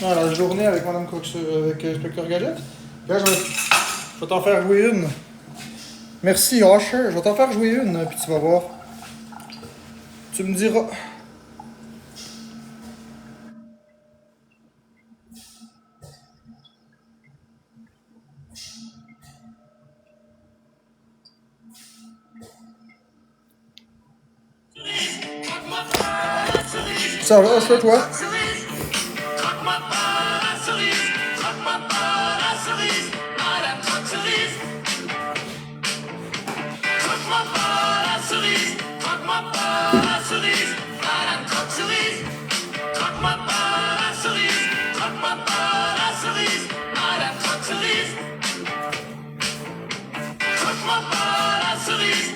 Ah, la journée avec Madame Cox, avec Inspecteur Gadget. Là, je vais t'en faire jouer une. Merci, Usher. Je vais t'en faire jouer une, puis tu vas voir. Tu me diras. Ça va, Usher, toi?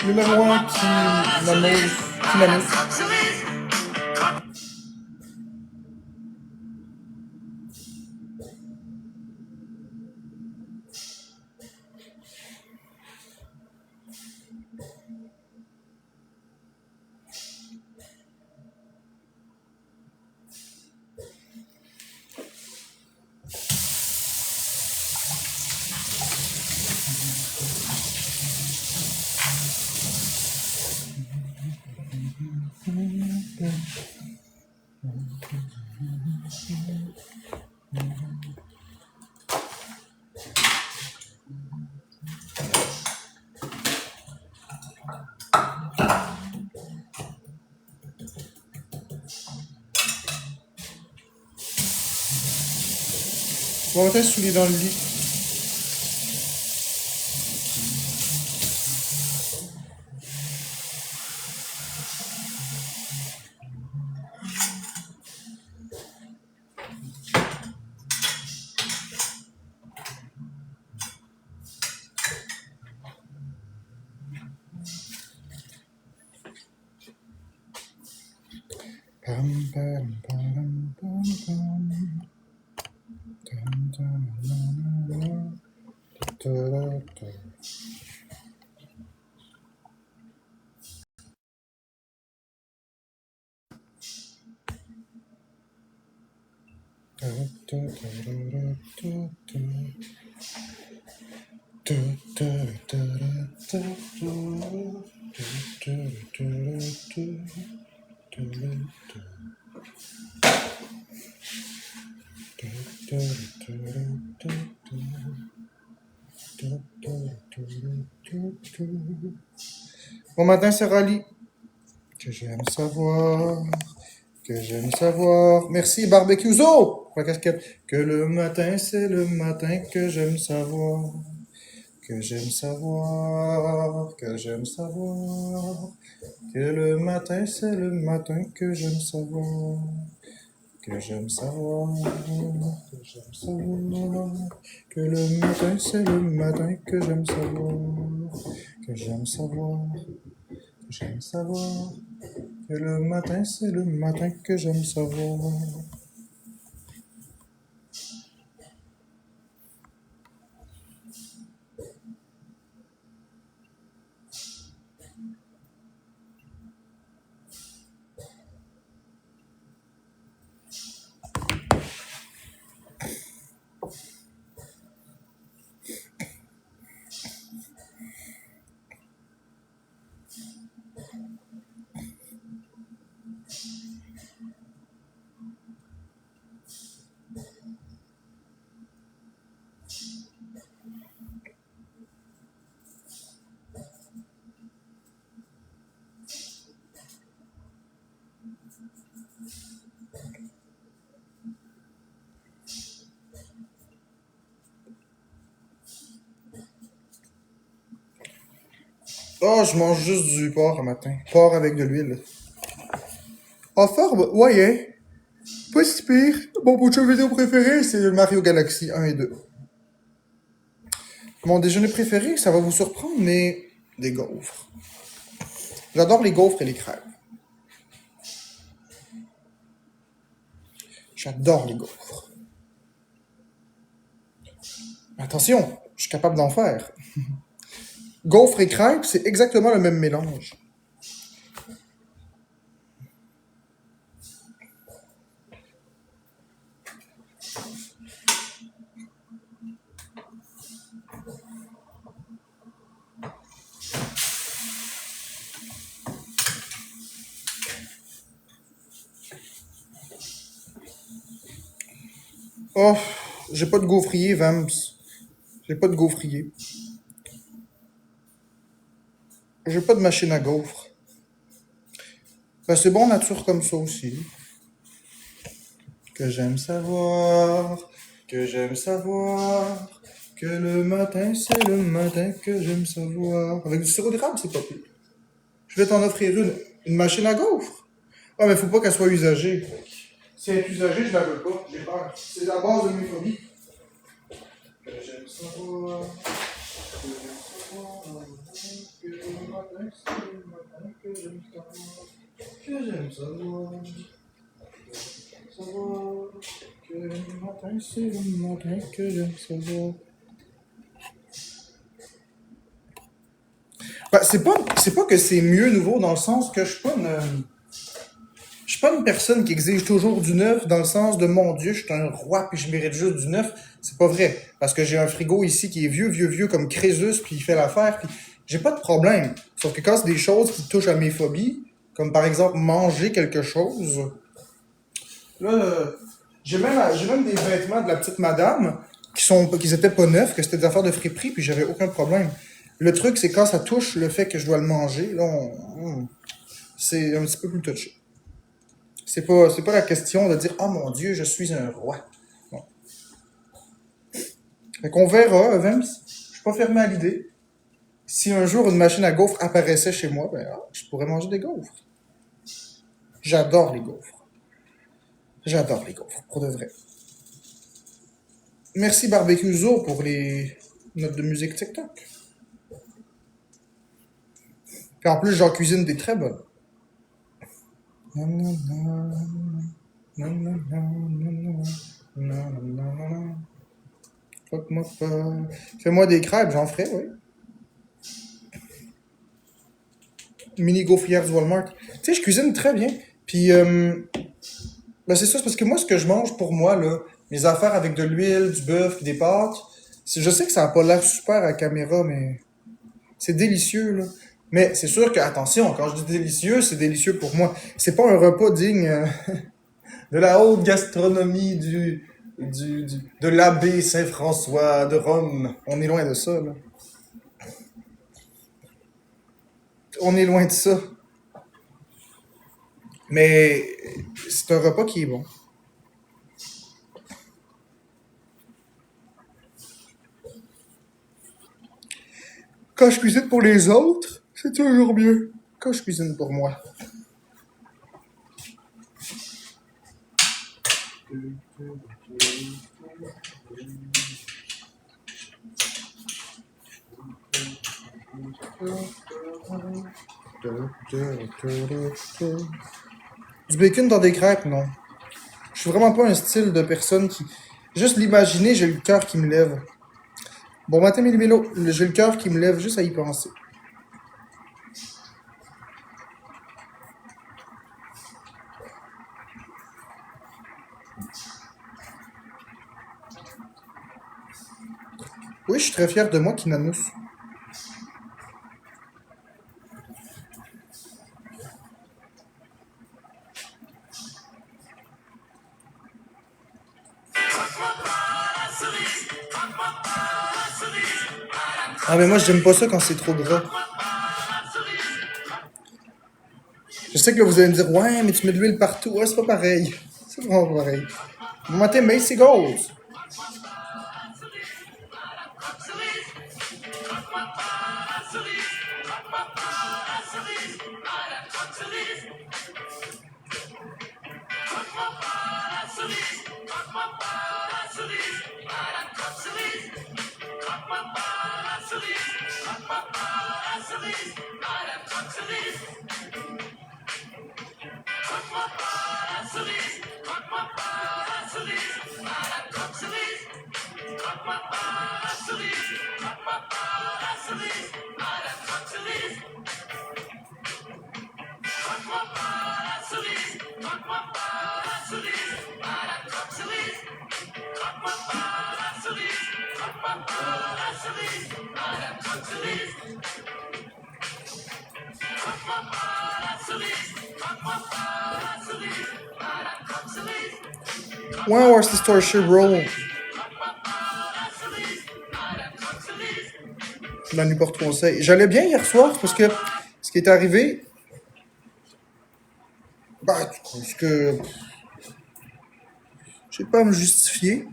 Numéro 1 qui m'amuse. Bon matin, souliers dans le lit. Pam, pam, pam, pam, pam. Tam, tam, na, na, na. Ta, da, ta. Ta, ta, ta, da, da, ta, ta. Ta, ta, ta, da, ta, ta. Ta, ta, ta, da, ta. Ta, da, ta. Ta, ta, ta, da, ta, ta. Ta, ta, ta, da, ta, ta. Bon matin, c'est Rally. Que j'aime savoir. Que j'aime savoir. Merci, Barbecue Zo, la casquette. Que le matin, c'est le matin que j'aime savoir. Que j'aime savoir. Que j'aime savoir. Que le matin, c'est le matin que j'aime savoir. Que j'aime savoir. Que j'aime savoir. Que le matin, c'est le matin que j'aime savoir. Que j'aime savoir. Que j'aime savoir. Que le matin, c'est le matin que j'aime savoir. Oh, je mange juste du porc un matin. Porc avec de l'huile. En forme, ouais, hein? Pas si pire. Mon jeu vidéo préféré, c'est le Mario Galaxy 1 et 2. Mon déjeuner préféré, ça va vous surprendre, mais des gaufres. J'adore les gaufres et les crêpes. J'adore les gaufres. Attention, je suis capable d'en faire. Gaufres et crêpes, c'est exactement le même mélange. Oh, j'ai pas de gaufrier, Vams. J'ai pas de gaufrier. J'ai pas de machine à gaufres. Ben, c'est bon nature comme ça aussi. Que j'aime savoir, que j'aime savoir, que le matin, c'est le matin que j'aime savoir. Avec du sirop d'érable, c'est pas pire. Je vais t'en offrir une machine à gaufres. Ah, mais faut pas qu'elle soit usagée. Si elle est usagée, je la veux pas. J'ai peur. C'est la base de mes phobies. Que j'aime savoir, que j'aime savoir, que le matin, c'est le matin que j'aime savoir, que j'aime savoir, savoir, que le matin, c'est le matin que j'aime savoir. Ben, c'est pas que c'est mieux nouveau dans le sens que je suis pas une personne qui exige toujours du neuf dans le sens de mon Dieu, je suis un roi puis je mérite juste du neuf. C'est pas vrai. Parce que j'ai un frigo ici qui est vieux comme Crésus puis il fait l'affaire puis j'ai pas de problème. Sauf que quand c'est des choses qui touchent à mes phobies, comme par exemple manger quelque chose, là, j'ai même des vêtements de la petite madame qui étaient pas neufs, que c'était des affaires de friperie puis j'avais aucun problème. Le truc, c'est quand ça touche le fait que je dois le manger, là, c'est un petit peu plus touché. C'est pas la question de dire « Oh mon Dieu, je suis un roi ». Bon. Fait qu'on verra, Evans. Je suis pas fermé à l'idée. Si un jour une machine à gaufres apparaissait chez moi, ben, je pourrais manger des gaufres. J'adore les gaufres. J'adore les gaufres, pour de vrai. Merci Barbecue Zoo pour les notes de musique TikTok. Puis en plus, j'en cuisine des très bonnes. Fuck-moi pas. Fais-moi des crêpes, j'en ferai, oui. Mini gaufrière du Walmart. Tu sais, je cuisine très bien. Puis, ben c'est ça, c'est parce que moi, ce que je mange pour moi, là, mes affaires avec de l'huile, du bœuf, puis des pâtes, je sais que ça n'a pas l'air super à la caméra, mais c'est délicieux, là. Mais c'est sûr que, attention, quand je dis délicieux, c'est délicieux pour moi. C'est pas un repas digne de la haute gastronomie de l'abbé Saint-François de Rome. On est loin de ça, là. On est loin de ça. Mais c'est un repas qui est bon. Quand je cuisine pour les autres, c'est toujours mieux. Quand je cuisine pour moi. Du bacon dans des crêpes, non. Je suis vraiment pas un style de personne qui... Juste l'imaginer, j'ai le cœur qui me lève. Bon matin, Mélo, j'ai le cœur qui me lève juste à y penser. Oui, je suis très fier de moi, Kinanus. Ah, mais moi, j'aime pas ça quand c'est trop gras. Je sais que là, vous allez me dire, ouais, mais tu mets de l'huile partout. Ouais, c'est pas pareil. C'est vraiment pas pareil. Bon matin, Macy Goals. Ouais, Horse Starship Roll. Dans Newport Conseil. J'allais bien hier soir parce que ce qui est arrivé. Bah, parce que. Je sais pas à me justifier.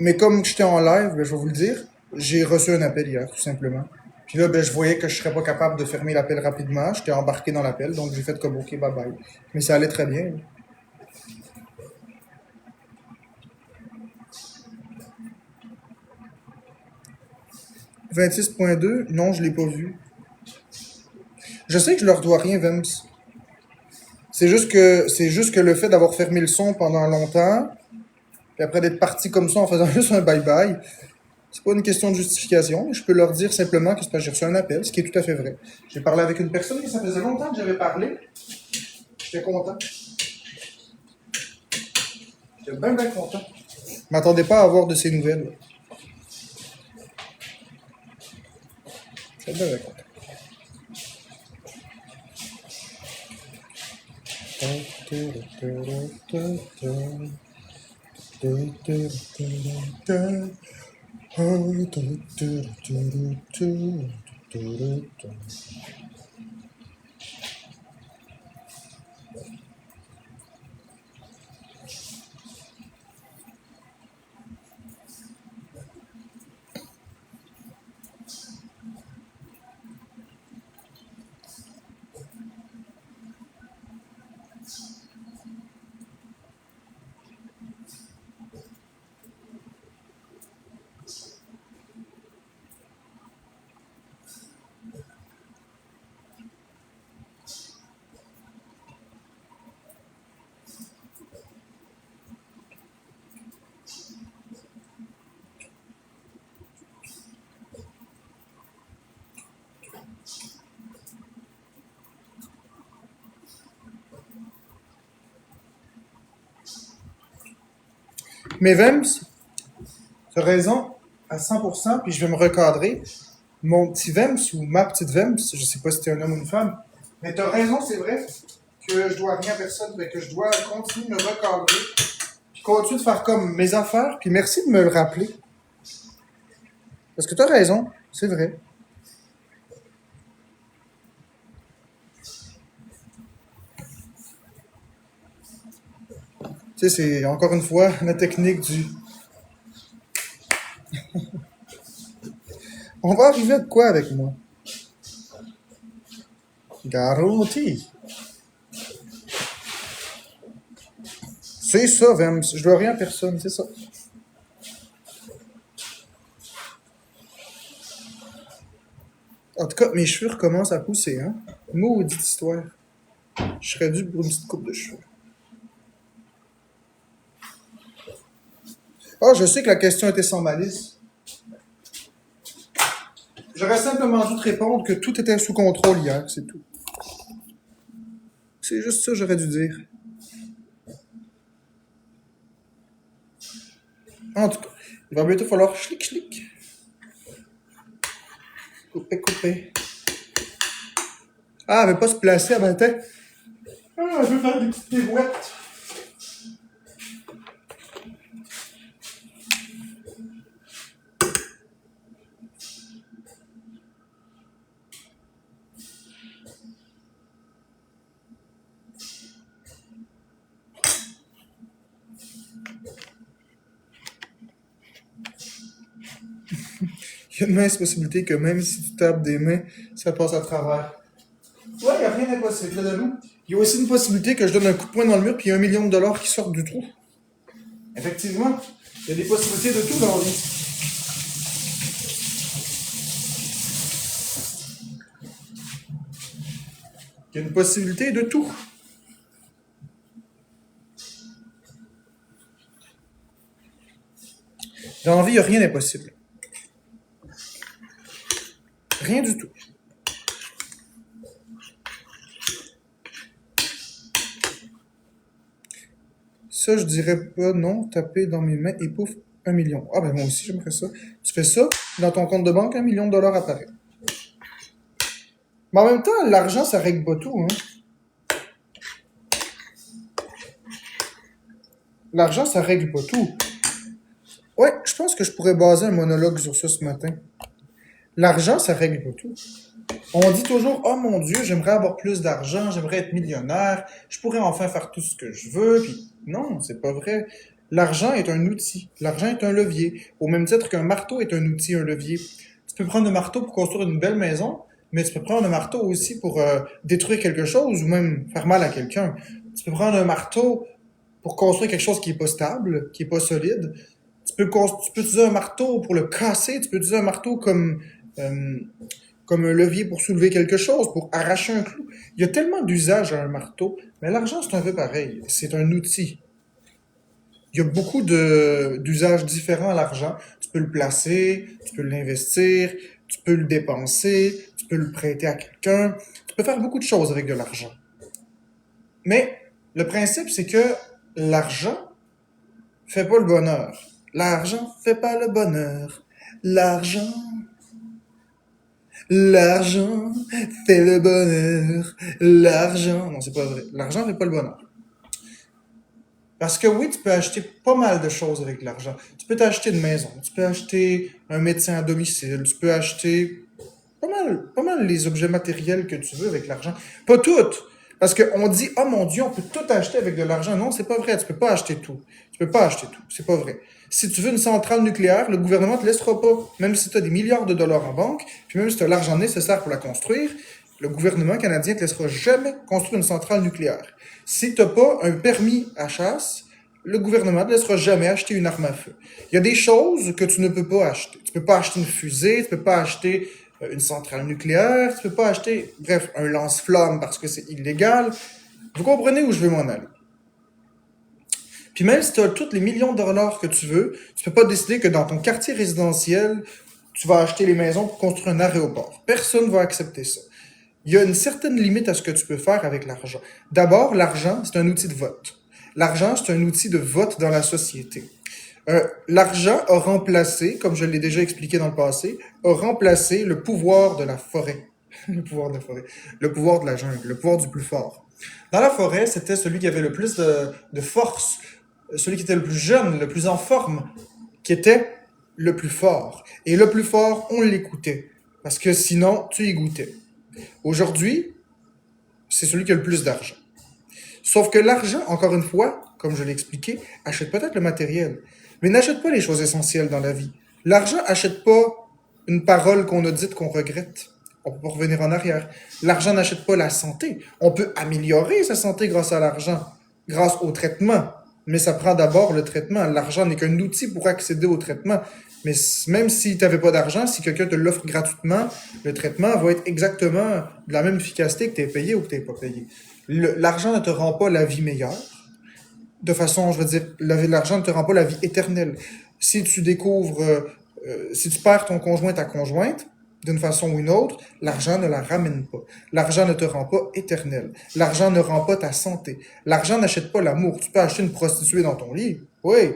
Mais comme j'étais en live, ben, je vais vous le dire. J'ai reçu un appel hier, tout simplement. Puis là, ben, je voyais que je serais pas capable de fermer l'appel rapidement. J'étais embarqué dans l'appel, donc j'ai fait comme OK, bye bye. Mais ça allait très bien. 26.2, non, je l'ai pas vu. Je sais que je leur dois rien, Vems. C'est juste que le fait d'avoir fermé le son pendant longtemps, puis après d'être parti comme ça en faisant juste un bye-bye, c'est pas une question de justification, mais je peux leur dire simplement que c'est parce que j'ai reçu un appel, ce qui est tout à fait vrai. J'ai parlé avec une personne et ça faisait longtemps que j'avais parlé. J'étais content. J'étais bien, bien content. Je m'attendais pas à avoir de ces nouvelles. J'étais bien, bien content. Mais Vems, tu as raison à 100%, puis je vais me recadrer. Mon petit Vems ou ma petite Vems, je sais pas si t'es un homme ou une femme, mais tu as raison, c'est vrai que je dois rien à personne, mais que je dois continuer de me recadrer, puis continuer de faire comme mes affaires, puis merci de me le rappeler. Parce que tu as raison, c'est vrai. Tu sais, c'est encore une fois la technique du. On va arriver à de quoi avec moi? Garantie. C'est ça, Vems. Je dois rien à personne, c'est ça. En tout cas, mes cheveux recommencent à pousser, hein? Maudite histoire. Je serais dû pour une petite coupe de cheveux. Ah, je sais que la question était sans malice. J'aurais simplement dû te répondre que tout était sous contrôle hier, c'est tout. C'est juste ça que j'aurais dû dire. En tout cas, il va bientôt falloir chlic. Couper. Ah, mais pas se placer à matin. Ah, je veux faire des petites pirouettes. Il y a une mince possibilité que même si tu tapes des mains, ça passe à travers. Ouais, il n'y a rien d'impossible là-dedans. Il y a aussi une possibilité que je donne un coup de poing dans le mur puis il y a $1 million qui sortent du trou. Effectivement, il y a des possibilités de tout dans la vie. Il y a une possibilité de tout. Dans la vie, il n'y a rien d'impossible. Rien du tout. Ça, je dirais pas non, taper dans mes mains et pouf, 1 million. Ah ben moi aussi, j'aimerais ça. Tu fais ça, dans ton compte de banque, $1 million apparaît. Mais en même temps, l'argent, ça règle pas tout, hein. L'argent, ça règle pas tout. Ouais, je pense que je pourrais baser un monologue sur ça ce matin. L'argent, ça règle pas tout. On dit toujours, oh mon Dieu, j'aimerais avoir plus d'argent, j'aimerais être millionnaire, je pourrais enfin faire tout ce que je veux. Puis non, c'est pas vrai. L'argent est un outil. L'argent est un levier. Au même titre qu'un marteau est un outil, un levier. Tu peux prendre un marteau pour construire une belle maison, mais tu peux prendre un marteau aussi pour détruire quelque chose ou même faire mal à quelqu'un. Tu peux prendre un marteau pour construire quelque chose qui est pas stable, qui est pas solide. Tu peux utiliser un marteau pour le casser, tu peux utiliser un marteau euh, comme un levier pour soulever quelque chose, pour arracher un clou. Il y a tellement d'usages à un marteau, mais l'argent, c'est un peu pareil. C'est un outil. Il y a beaucoup d'usages différents à l'argent. Tu peux le placer, tu peux l'investir, tu peux le dépenser, tu peux le prêter à quelqu'un. Tu peux faire beaucoup de choses avec de l'argent. Mais le principe, c'est que l'argent fait pas le bonheur. L'argent fait pas le bonheur. L'argent, l'argent fait le bonheur. L'argent, non, c'est pas vrai. L'argent fait pas le bonheur. Parce que oui, tu peux acheter pas mal de choses avec l'argent. Tu peux t'acheter une maison, tu peux acheter un médecin à domicile, tu peux acheter pas mal les objets matériels que tu veux avec l'argent. Pas toutes. Parce qu'on dit, oh mon Dieu, on peut tout acheter avec de l'argent. Non, c'est pas vrai. Tu peux pas acheter tout. Tu peux pas acheter tout. C'est pas vrai. Si tu veux une centrale nucléaire, le gouvernement te laissera pas. Même si tu as des milliards de dollars en banque, puis même si tu as l'argent nécessaire pour la construire, le gouvernement canadien te laissera jamais construire une centrale nucléaire. Si tu n'as pas un permis à chasse, le gouvernement ne te laissera jamais acheter une arme à feu. Il y a des choses que tu ne peux pas acheter. Tu peux pas acheter une fusée, tu peux pas acheter une centrale nucléaire, tu peux pas acheter, bref, un lance-flamme parce que c'est illégal. Vous comprenez où je veux m'en aller. Puis même si tu as tous les millions de dollars que tu veux, tu peux pas décider que dans ton quartier résidentiel, tu vas acheter les maisons pour construire un aéroport. Personne va accepter ça. Il y a une certaine limite à ce que tu peux faire avec l'argent. D'abord, l'argent, c'est un outil de vote. L'argent, c'est un outil de vote dans la société. L'argent a remplacé, comme je l'ai déjà expliqué dans le passé, a remplacé le pouvoir de la forêt. Le pouvoir de la forêt. Le pouvoir de la jungle. Le pouvoir du plus fort. Dans la forêt, c'était celui qui avait le plus de force, celui qui était le plus jeune, le plus en forme, qui était le plus fort. Et le plus fort, on l'écoutait. Parce que sinon, tu y goûtais. Aujourd'hui, c'est celui qui a le plus d'argent. Sauf que l'argent, encore une fois, comme je l'ai expliqué, achète peut-être le matériel, mais n'achète pas les choses essentielles dans la vie. L'argent achète pas une parole qu'on a dite qu'on regrette. On peut pas revenir en arrière. L'argent n'achète pas la santé. On peut améliorer sa santé grâce à l'argent, grâce au traitement. Mais ça prend d'abord le traitement. L'argent n'est qu'un outil pour accéder au traitement. Mais même si tu n'avais pas d'argent, si quelqu'un te l'offre gratuitement, le traitement va être exactement de la même efficacité que tu es payé ou que tu n'es pas payé. L'argent ne te rend pas la vie meilleure. De façon, je veux dire, l'argent ne te rend pas la vie éternelle. Si tu découvres, si tu perds ton conjoint, ta conjointe, d'une façon ou une autre, l'argent ne la ramène pas. L'argent ne te rend pas éternel. L'argent ne rend pas ta santé. L'argent n'achète pas l'amour. Tu peux acheter une prostituée dans ton lit, oui,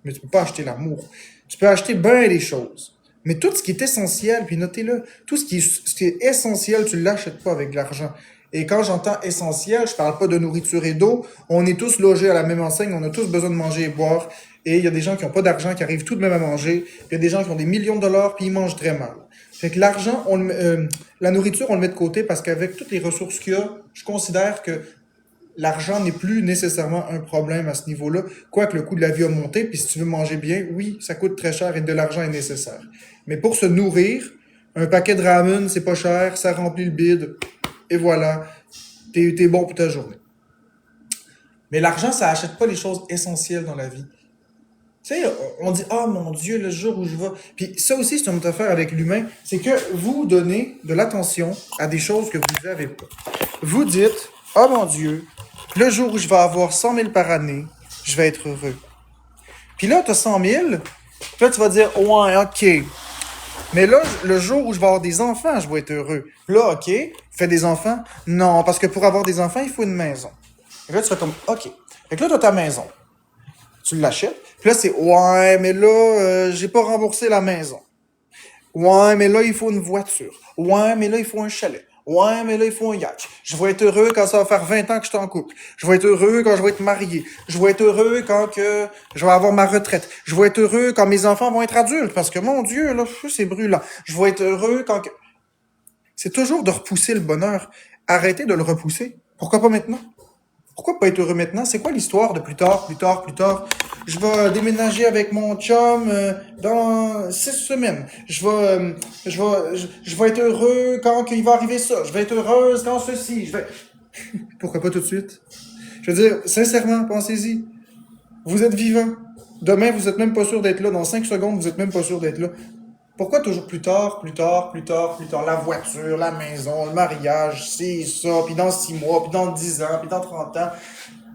mais tu peux pas acheter l'amour. Tu peux acheter bien des choses. Mais tout ce qui est essentiel, puis notez-le, tout ce qui est essentiel, tu ne l'achètes pas avec de l'argent. Et quand j'entends essentiel, je parle pas de nourriture et d'eau. On est tous logés à la même enseigne, on a tous besoin de manger et boire. Et il y a des gens qui n'ont pas d'argent, qui arrivent tout de même à manger. Il y a des gens qui ont des millions de dollars, puis ils mangent très mal. Fait que l'argent, la nourriture, on le met de côté parce qu'avec toutes les ressources qu'il y a, je considère que l'argent n'est plus nécessairement un problème à ce niveau-là, quoique le coût de la vie a monté, puis si tu veux manger bien, oui, ça coûte très cher et de l'argent est nécessaire. Mais pour se nourrir, un paquet de ramen, c'est pas cher, ça remplit le bide, et voilà, t'es bon pour ta journée. Mais l'argent, ça achète pas les choses essentielles dans la vie. Tu sais, on dit, oh mon Dieu, le jour où je vais. Puis ça aussi, c'est une autre affaire avec l'humain, c'est que vous donnez de l'attention à des choses que vous n'avez pas. Vous dites, oh mon Dieu, le jour où je vais avoir 100 000 par année, je vais être heureux. Puis là, tu as 100 000, puis là, tu vas dire, ouais, ok. Mais là, le jour où je vais avoir des enfants, je vais être heureux. Puis là, ok, fais des enfants? Non, parce que pour avoir des enfants, il faut une maison. Et là, tu vas comme, ok. Fait que là, tu as ta maison. Tu l'achètes. Puis là, c'est, ouais, mais là, j'ai pas remboursé la maison. Ouais, mais là, il faut une voiture. Ouais, mais là, il faut un chalet. Ouais, mais là, il faut un yacht. Je vais être heureux quand ça va faire 20 ans que je suis en couple. Je vais être heureux quand je vais être marié. Je vais être heureux quand que je vais avoir ma retraite. Je vais être heureux quand mes enfants vont être adultes. Parce que, mon Dieu, là, c'est brûlant. Je vais être heureux quand que... C'est toujours de repousser le bonheur. Arrêtez de le repousser. Pourquoi pas maintenant? Pourquoi pas être heureux maintenant? C'est quoi l'histoire de plus tard, plus tard, plus tard? Je vais déménager avec mon chum dans 6 semaines. Je vais être heureux quand il va arriver ça. Je vais être heureuse quand ceci. Pourquoi pas tout de suite? Je veux dire, sincèrement, pensez-y. Vous êtes vivant. Demain, vous êtes même pas sûr d'être là. Dans 5 secondes, vous êtes même pas sûr d'être là. Pourquoi toujours plus tard, plus tard, plus tard, plus tard? La voiture, la maison, le mariage, c'est ça, puis dans 6 mois, puis dans 10 ans, puis dans 30 ans.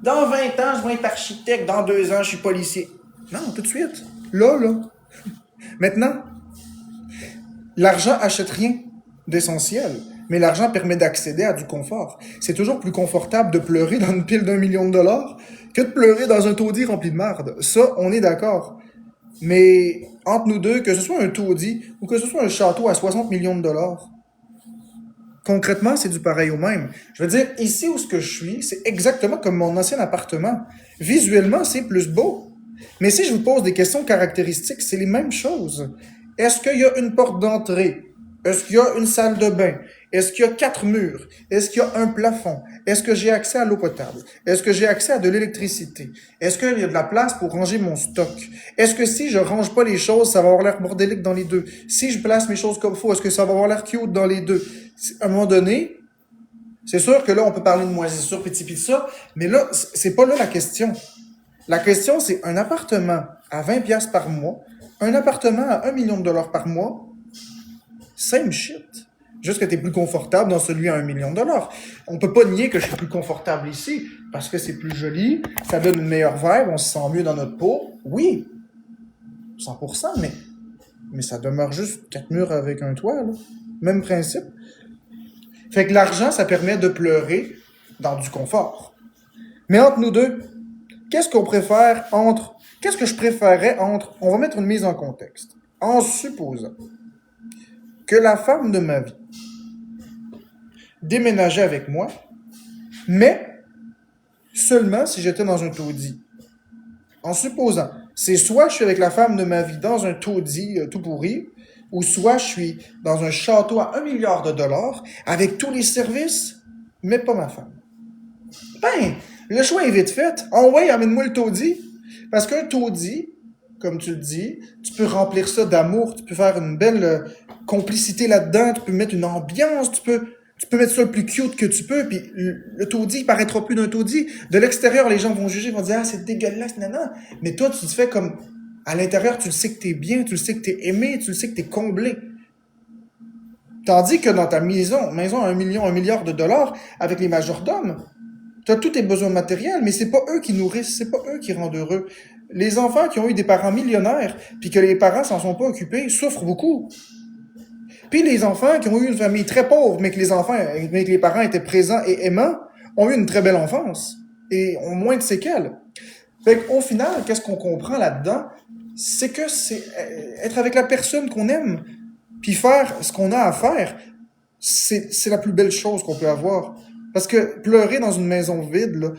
Dans 20 ans, je vais être architecte. Dans 2 ans, je suis policier. Non, tout de suite. Là, là. Maintenant, l'argent achète rien d'essentiel, mais l'argent permet d'accéder à du confort. C'est toujours plus confortable de pleurer dans une pile d'1 million de dollars que de pleurer dans un taudis rempli de marde. Ça, on est d'accord. Mais entre nous deux, que ce soit un taudis ou que ce soit un château à 60 millions de dollars, concrètement, c'est du pareil au même. Je veux dire, ici où ce que je suis, c'est exactement comme mon ancien appartement. Visuellement, c'est plus beau. Mais si je vous pose des questions caractéristiques, c'est les mêmes choses. Est-ce qu'il y a une porte d'entrée? Est-ce qu'il y a une salle de bain? Est-ce qu'il y a 4 murs? Est-ce qu'il y a un plafond? Est-ce que j'ai accès à l'eau potable? Est-ce que j'ai accès à de l'électricité? Est-ce qu'il y a de la place pour ranger mon stock? Est-ce que si je range pas les choses, ça va avoir l'air bordélique dans les deux? Si je place mes choses comme il faut, est-ce que ça va avoir l'air cute dans les deux? À un moment donné, c'est sûr que là, on peut parler de moisissure, petit ça, mais là, c'est pas là la question. La question, c'est un appartement à 20 piastres par mois, un appartement à 1 million de dollars par mois, same shit. Juste que tu es plus confortable dans celui à 1 million de dollars. On peut pas nier que je suis plus confortable ici, parce que c'est plus joli, ça donne une meilleure vibe, on se sent mieux dans notre peau. Oui, 100%, mais ça demeure juste 4 murs avec un toit, là. Même principe. Fait que l'argent, ça permet de pleurer dans du confort. Mais entre nous deux, qu'est-ce qu'on préfère entre... Qu'est-ce que je préférerais entre... On va mettre une mise en contexte. En supposant que la femme de ma vie déménageait avec moi, mais seulement si j'étais dans un taudis. En supposant, c'est soit je suis avec la femme de ma vie dans un taudis tout pourri, ou soit je suis dans un château à 1 milliard de dollars avec tous les services, mais pas ma femme. Ben, le choix est vite fait. En ouais, amène-moi le taudis. Parce qu'un taudis, comme tu le dis, tu peux remplir ça d'amour, tu peux faire une belle complicité là-dedans, tu peux mettre une ambiance, tu peux mettre ça le plus cute que tu peux, puis le taudis, il paraîtra plus d'un taudis. De l'extérieur, les gens vont juger, vont dire, ah, c'est dégueulasse, nanana. Mais toi, tu te fais comme, à l'intérieur, tu le sais que t'es bien, tu le sais que t'es aimé, tu le sais que t'es comblé. Tandis que dans ta maison à 1 milliard de dollars, avec les majordomes, tu as tous tes besoins matériels, mais c'est pas eux qui nourrissent, c'est pas eux qui rendent heureux. Les enfants qui ont eu des parents millionnaires, puis que les parents s'en sont pas occupés, souffrent beaucoup. Puis les enfants qui ont eu une famille très pauvre, mais que les parents étaient présents et aimants, ont eu une très belle enfance et ont moins de séquelles. Fait qu'au final, qu'est-ce qu'on comprend là-dedans? C'est que c'est être avec la personne qu'on aime, puis faire ce qu'on a à faire, c'est la plus belle chose qu'on peut avoir. Parce que pleurer dans une maison vide, là,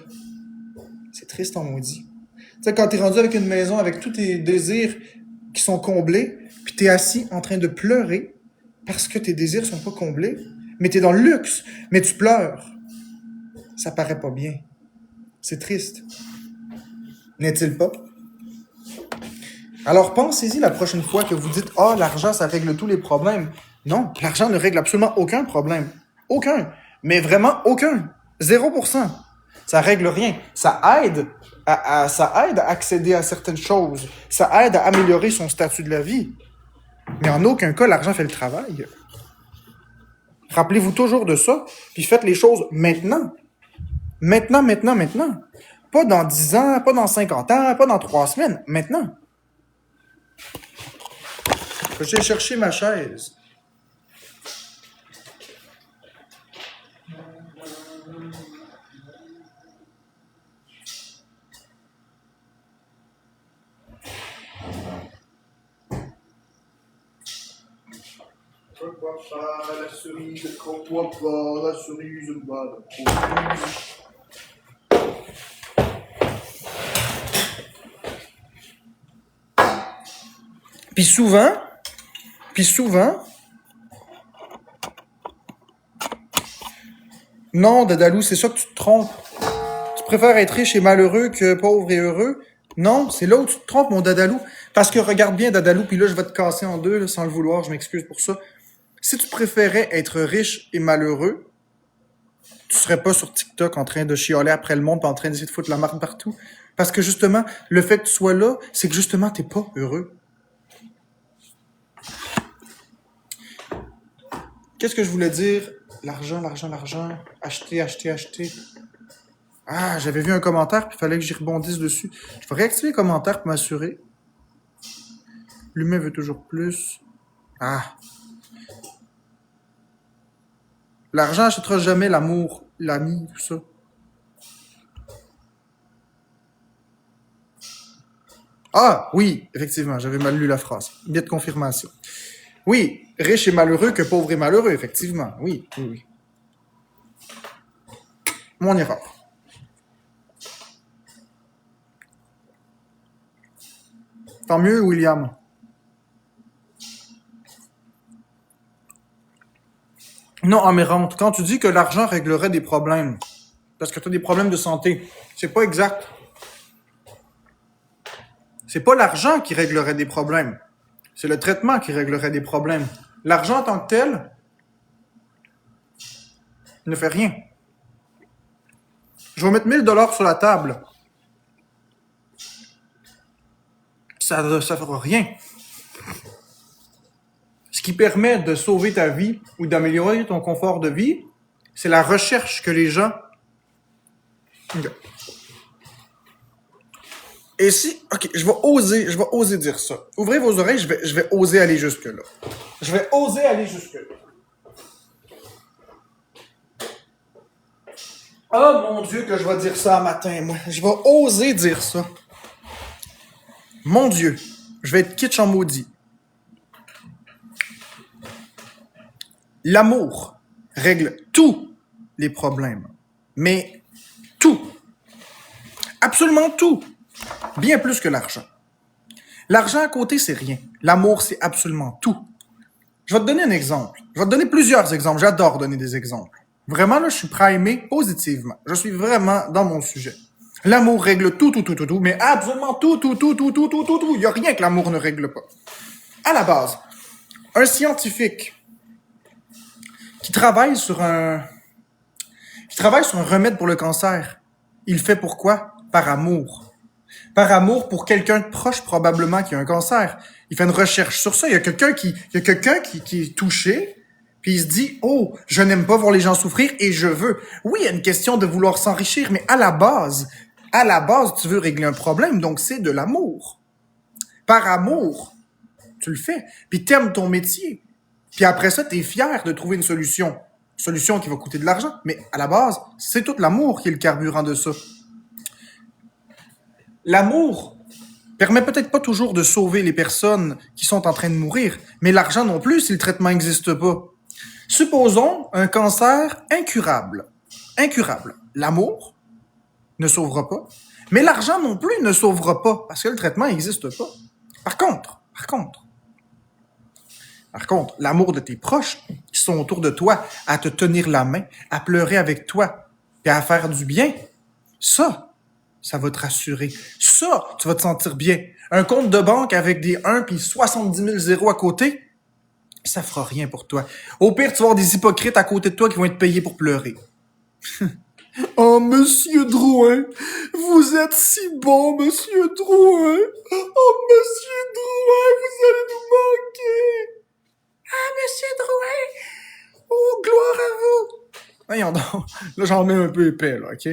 c'est triste en maudit. Tu sais, quand t'es rendu avec une maison avec tous tes désirs qui sont comblés, puis t'es assis en train de pleurer parce que tes désirs sont pas comblés, mais t'es dans le luxe, mais tu pleures. Ça paraît pas bien. C'est triste. N'est-il pas? Alors pensez-y la prochaine fois que vous dites « Ah, l'argent, ça règle tous les problèmes. » Non, l'argent ne règle absolument aucun problème. Aucun. Mais vraiment aucun. 0%. Ça règle rien. Ça aide à accéder à certaines choses. Ça aide à améliorer son statut de la vie. Mais en aucun cas, l'argent fait le travail. Rappelez-vous toujours de ça, puis faites les choses maintenant. Maintenant, maintenant, maintenant. Pas dans 10 ans, pas dans 50 ans, pas dans 3 semaines. Maintenant. Je vais chercher ma chaise. vois pas, la cerise ne croque-moi pas, la cerise me va la cerise. Puis souvent, non, Dadalou, c'est ça que tu te trompes. Tu préfères être riche et malheureux que pauvre et heureux? Non, c'est là où tu te trompes, mon Dadalou. Parce que regarde bien, Dadalou, puis là, je vais te casser en deux, là, sans le vouloir, je m'excuse pour ça. Si tu préférais être riche et malheureux, tu serais pas sur TikTok en train de chialer après le monde, pis en train d'essayer de foutre la marde partout. Parce que justement, le fait que tu sois là, c'est que justement, t'es pas heureux. Qu'est-ce que je voulais dire? L'argent. Acheter. Ah, j'avais vu un commentaire, puis il fallait que j'y rebondisse dessus. Je vais réactiver les commentaires pour m'assurer. L'humain veut toujours plus. Ah. L'argent achètera jamais l'amour, l'ami, tout ça. Ah, oui, effectivement, j'avais mal lu la phrase. Biais de confirmation. Oui, riche et malheureux que pauvre et malheureux, effectivement. Oui. Mon erreur. Tant mieux, William. Non, Amérante, quand tu dis que l'argent réglerait des problèmes, parce que tu as des problèmes de santé, c'est pas exact. C'est pas l'argent qui réglerait des problèmes. C'est le traitement qui réglerait des problèmes. L'argent en tant que tel ne fait rien. Je vais mettre 1000 $ sur la table. Ça fera rien. Ce qui permet de sauver ta vie ou d'améliorer ton confort de vie, c'est la recherche que les gens... Okay. Et si... OK, je vais oser dire ça. Ouvrez vos oreilles, je vais oser aller jusque-là. Je vais oser aller jusque-là. Oh mon Dieu que je vais dire ça un matin, moi. Je vais oser dire ça. Mon Dieu, je vais être kitsch en maudit. L'amour règle tous les problèmes. Mais tout. Absolument tout. Bien plus que l'argent. L'argent à côté, c'est rien. L'amour, c'est absolument tout. Je vais te donner un exemple. Je vais te donner plusieurs exemples. J'adore donner des exemples. Vraiment, là, je suis primé positivement. Je suis vraiment dans mon sujet. L'amour règle tout, mais absolument tout. Il n'y a rien que l'amour ne règle pas. À la base, un scientifique qui travaille sur un remède pour le cancer, il le fait pourquoi? Par amour. Par amour pour quelqu'un de proche, probablement, qui a un cancer. Il fait une recherche sur ça. Il y a quelqu'un qui est touché, puis il se dit, oh, je n'aime pas voir les gens souffrir et je veux. Oui, il y a une question de vouloir s'enrichir, mais à la base, tu veux régler un problème, donc c'est de l'amour. Par amour, tu le fais. Puis t'aimes ton métier. Puis après ça, t'es fier de trouver une solution. Une solution qui va coûter de l'argent. Mais à la base, c'est tout l'amour qui est le carburant de ça. L'amour permet peut-être pas toujours de sauver les personnes qui sont en train de mourir, mais l'argent non plus si le traitement n'existe pas. Supposons un cancer incurable. Incurable. L'amour ne sauvera pas, mais l'argent non plus ne sauvera pas parce que le traitement n'existe pas. Par contre, l'amour de tes proches qui sont autour de toi, à te tenir la main, à pleurer avec toi, et à faire du bien, ça va te rassurer. Ça, tu vas te sentir bien. Un compte de banque avec des 1 puis 70 000 zéros à côté, ça fera rien pour toi. Au pire, tu vas avoir des hypocrites à côté de toi qui vont être payés pour pleurer. Oh, Monsieur Drouin, vous êtes si bon, Monsieur Drouin. Oh, Monsieur Drouin, vous allez nous manquer. Ah, Monsieur Drouin, oh, gloire à vous. Voyons donc, là, j'en mets un peu épais, là, OK?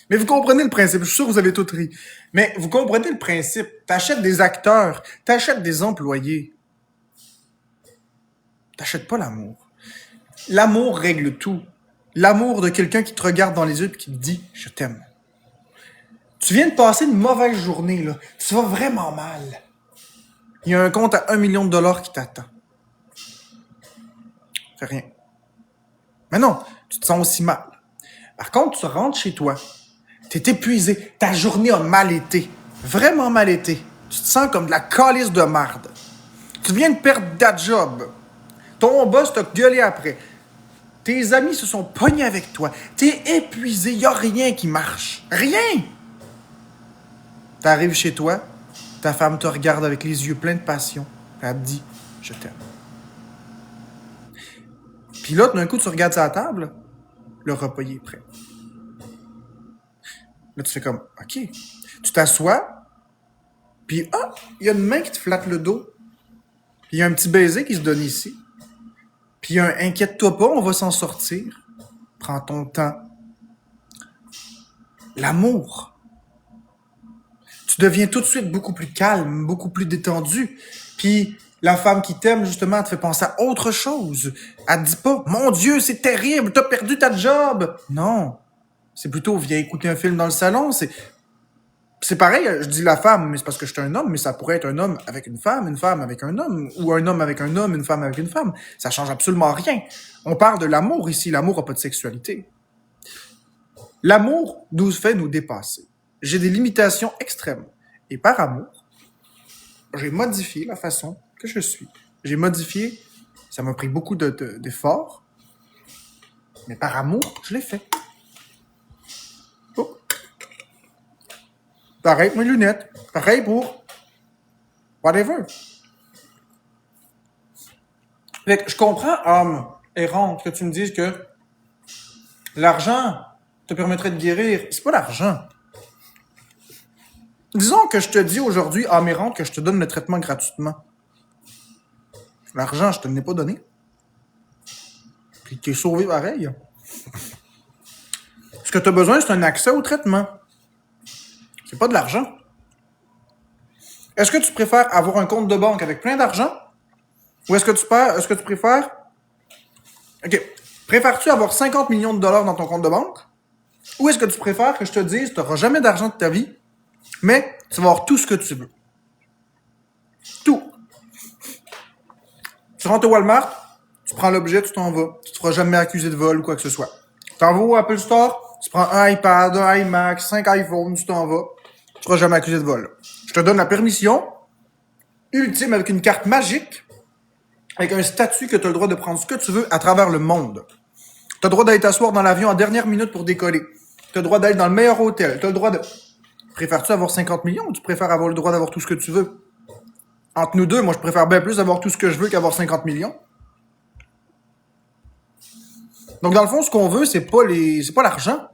Mais vous comprenez le principe, je suis sûr que vous avez tout ri. Mais vous comprenez le principe, t'achètes des acteurs, t'achètes des employés. T'achètes pas l'amour. L'amour règle tout. L'amour de quelqu'un qui te regarde dans les yeux et qui te dit « Je t'aime ». Tu viens de passer une mauvaise journée, là. Tu vas vraiment mal. Il y a un compte à $1 million qui t'attend. Fais rien. Mais non, tu te sens aussi mal. Par contre, tu rentres chez toi. T'es épuisé. Ta journée a mal été. Vraiment mal été. Tu te sens comme de la calice de marde. Tu viens de perdre ta job. Ton boss t'a gueulé après. Tes amis se sont pognés avec toi. T'es épuisé. Y a rien qui marche. Rien! T'arrives chez toi. Ta femme te regarde avec les yeux pleins de passion. Elle te dit « Je t'aime ». Puis là, d'un coup, tu regardes sa table. Le repas, il est prêt. Là, tu fais comme « OK ». Tu t'assois. Puis, il y a une main qui te flatte le dos. Puis, il y a un petit baiser qui se donne ici. Puis, il y a un « Inquiète-toi pas, on va s'en sortir ». Prends ton temps. L'amour. Tu deviens tout de suite beaucoup plus calme, beaucoup plus détendu. Puis la femme qui t'aime, justement, te fait penser à autre chose. Elle te dit pas « Mon Dieu, c'est terrible, t'as perdu ta job ». Non. C'est plutôt « Viens écouter un film dans le salon ». C'est pareil, je dis la femme, mais c'est parce que je suis un homme, mais ça pourrait être un homme avec une femme avec un homme, ou un homme avec un homme, une femme avec une femme. Ça change absolument rien. On parle de l'amour ici. L'amour n'a pas de sexualité. L'amour nous fait nous dépasser. J'ai des limitations extrêmes. Et par amour, j'ai modifié la façon que je suis. J'ai modifié, ça m'a pris beaucoup d'efforts, mais par amour, je l'ai fait. Oh. Pareil pour mes lunettes. Pareil pour whatever. Fait que je comprends, homme errant, que tu me dises que l'argent te permettrait de guérir. C'est pas l'argent. Disons que je te dis aujourd'hui, âme errante, que je te donne le traitement gratuitement. L'argent, je te l'ai pas donné. Puis t'es sauvé pareil. Ce que tu as besoin, c'est un accès au traitement. C'est pas de l'argent. Est-ce que tu préfères avoir un compte de banque avec plein d'argent? Ou est-ce que tu préfères... OK. Préfères-tu avoir 50 millions de dollars dans ton compte de banque? Ou est-ce que tu préfères que je te dise, tu n'auras jamais d'argent de ta vie, mais tu vas avoir tout ce que tu veux? Tout. Tu rentres au Walmart, tu prends l'objet, tu t'en vas. Tu te feras jamais accuser de vol ou quoi que ce soit. Tu t'en vas au Apple Store, tu prends un iPad, un iMac, 5 iPhones, tu t'en vas. Tu seras jamais accusé de vol. Je te donne la permission ultime avec une carte magique, avec un statut que tu as le droit de prendre ce que tu veux à travers le monde. Tu as le droit d'aller t'asseoir dans l'avion en dernière minute pour décoller. Tu as le droit d'aller dans le meilleur hôtel. Tu as le droit de... Préfères-tu avoir 50 millions ou tu préfères avoir le droit d'avoir tout ce que tu veux? Entre nous deux, moi, je préfère bien plus avoir tout ce que je veux qu'avoir 50 millions. Donc, dans le fond, ce qu'on veut, c'est pas l'argent.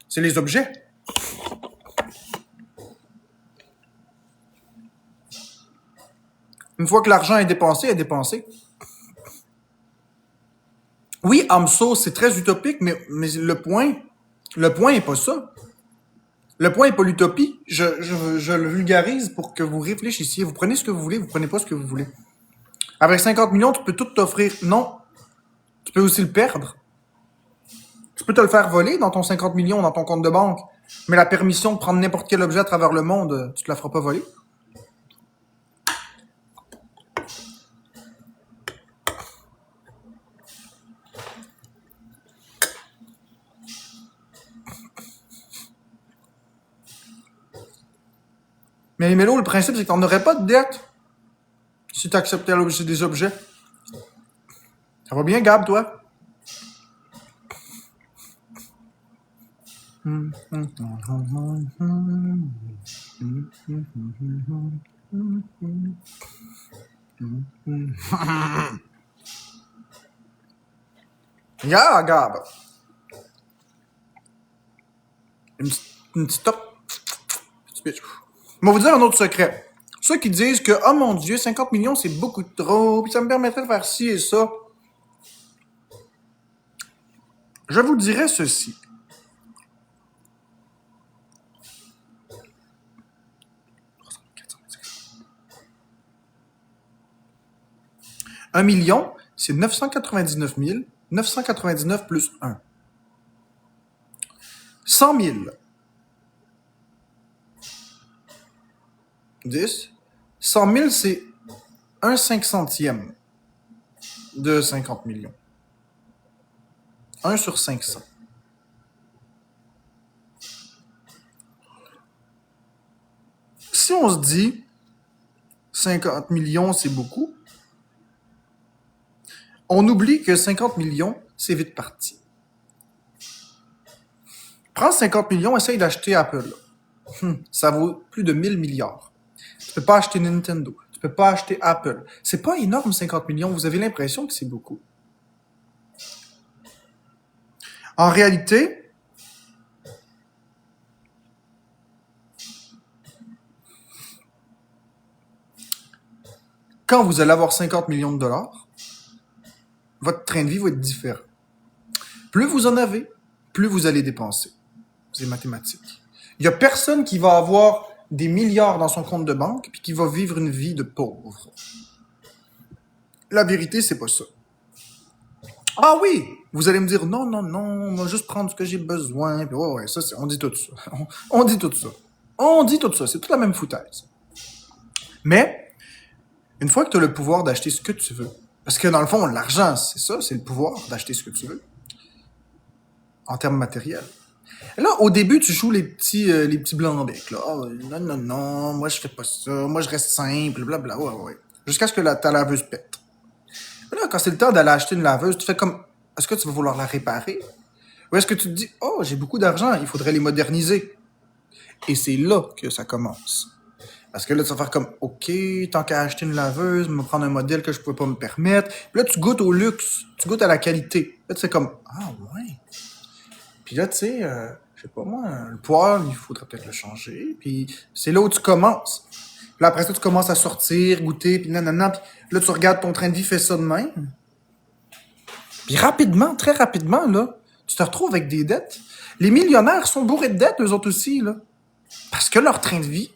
C'est les objets. Une fois que l'argent est dépensé. Oui, Amso, c'est très utopique, mais le point est pas ça. Le point est pas l'utopie. Je le vulgarise pour que vous réfléchissiez. Vous prenez ce que vous voulez, vous prenez pas ce que vous voulez. Avec 50 millions, tu peux tout t'offrir. Non. Tu peux aussi le perdre. Tu peux te le faire voler dans ton 50 millions, dans ton compte de banque. Mais la permission de prendre n'importe quel objet à travers le monde, tu te la feras pas voler. Mais Mélo, le principe, c'est que tu n'aurais pas de dette si tu acceptais des objets. Ça va bien, Gab, toi? Yeah, Gab. Une petite top. Je vais vous dire un autre secret. Ceux qui disent que, oh mon Dieu, 50 millions, c'est beaucoup trop, puis ça me permettrait de faire ci et ça. Je vous dirais ceci. Un million, c'est 999 999 plus 1. 100 000. 10. 100 000, c'est 1/500e de 50 millions. 1 sur 500. Si on se dit 50 millions, c'est beaucoup, on oublie que 50 millions, c'est vite parti. Prends 50 millions, essaye d'acheter Apple. Ça vaut plus de 1000 milliards. Tu peux pas acheter Nintendo. Tu peux pas acheter Apple. C'est pas énorme, 50 millions. Vous avez l'impression que c'est beaucoup. En réalité, quand vous allez avoir 50 millions de dollars, votre train de vie va être différent. Plus vous en avez, plus vous allez dépenser. C'est mathématique. Il y a personne qui va avoir des milliards dans son compte de banque puis qui va vivre une vie de pauvre. La vérité, c'est pas ça. Ah oui! Vous allez me dire, non, on va juste prendre ce que j'ai besoin. Puis, ouais, ça, on dit tout ça. On dit tout ça. On dit tout ça. C'est toute la même foutaise. Mais, une fois que tu as le pouvoir d'acheter ce que tu veux, parce que dans le fond, l'argent, c'est ça, c'est le pouvoir d'acheter ce que tu veux, en termes matériels. Et là, au début, tu joues les petits blancs-becs, là. Oh, non, moi, je fais pas ça. Moi, je reste simple, blablabla. Ouais. Jusqu'à ce que ta laveuse pète. Mais là, quand c'est le temps d'aller acheter une laveuse, tu fais comme, est-ce que tu vas vouloir la réparer? Ou est-ce que tu te dis, oh, j'ai beaucoup d'argent, il faudrait les moderniser? Et c'est là que ça commence. Parce que là, tu vas faire comme, OK, tant qu'à acheter une laveuse, je vais me prendre un modèle que je pouvais pas me permettre. Puis là, tu goûtes au luxe, tu goûtes à la qualité. Là, tu fais comme, ah ouais. Puis là, tu sais, je sais pas moi, le poêle, il faudrait peut-être le changer. Puis c'est là où tu commences. Puis là, après ça, tu commences à sortir, goûter, puis nanana. Puis là, tu regardes ton train de vie, fait ça de même. Puis rapidement, très rapidement, là, tu te retrouves avec des dettes. Les millionnaires sont bourrés de dettes, eux autres aussi, là. Parce que leur train de vie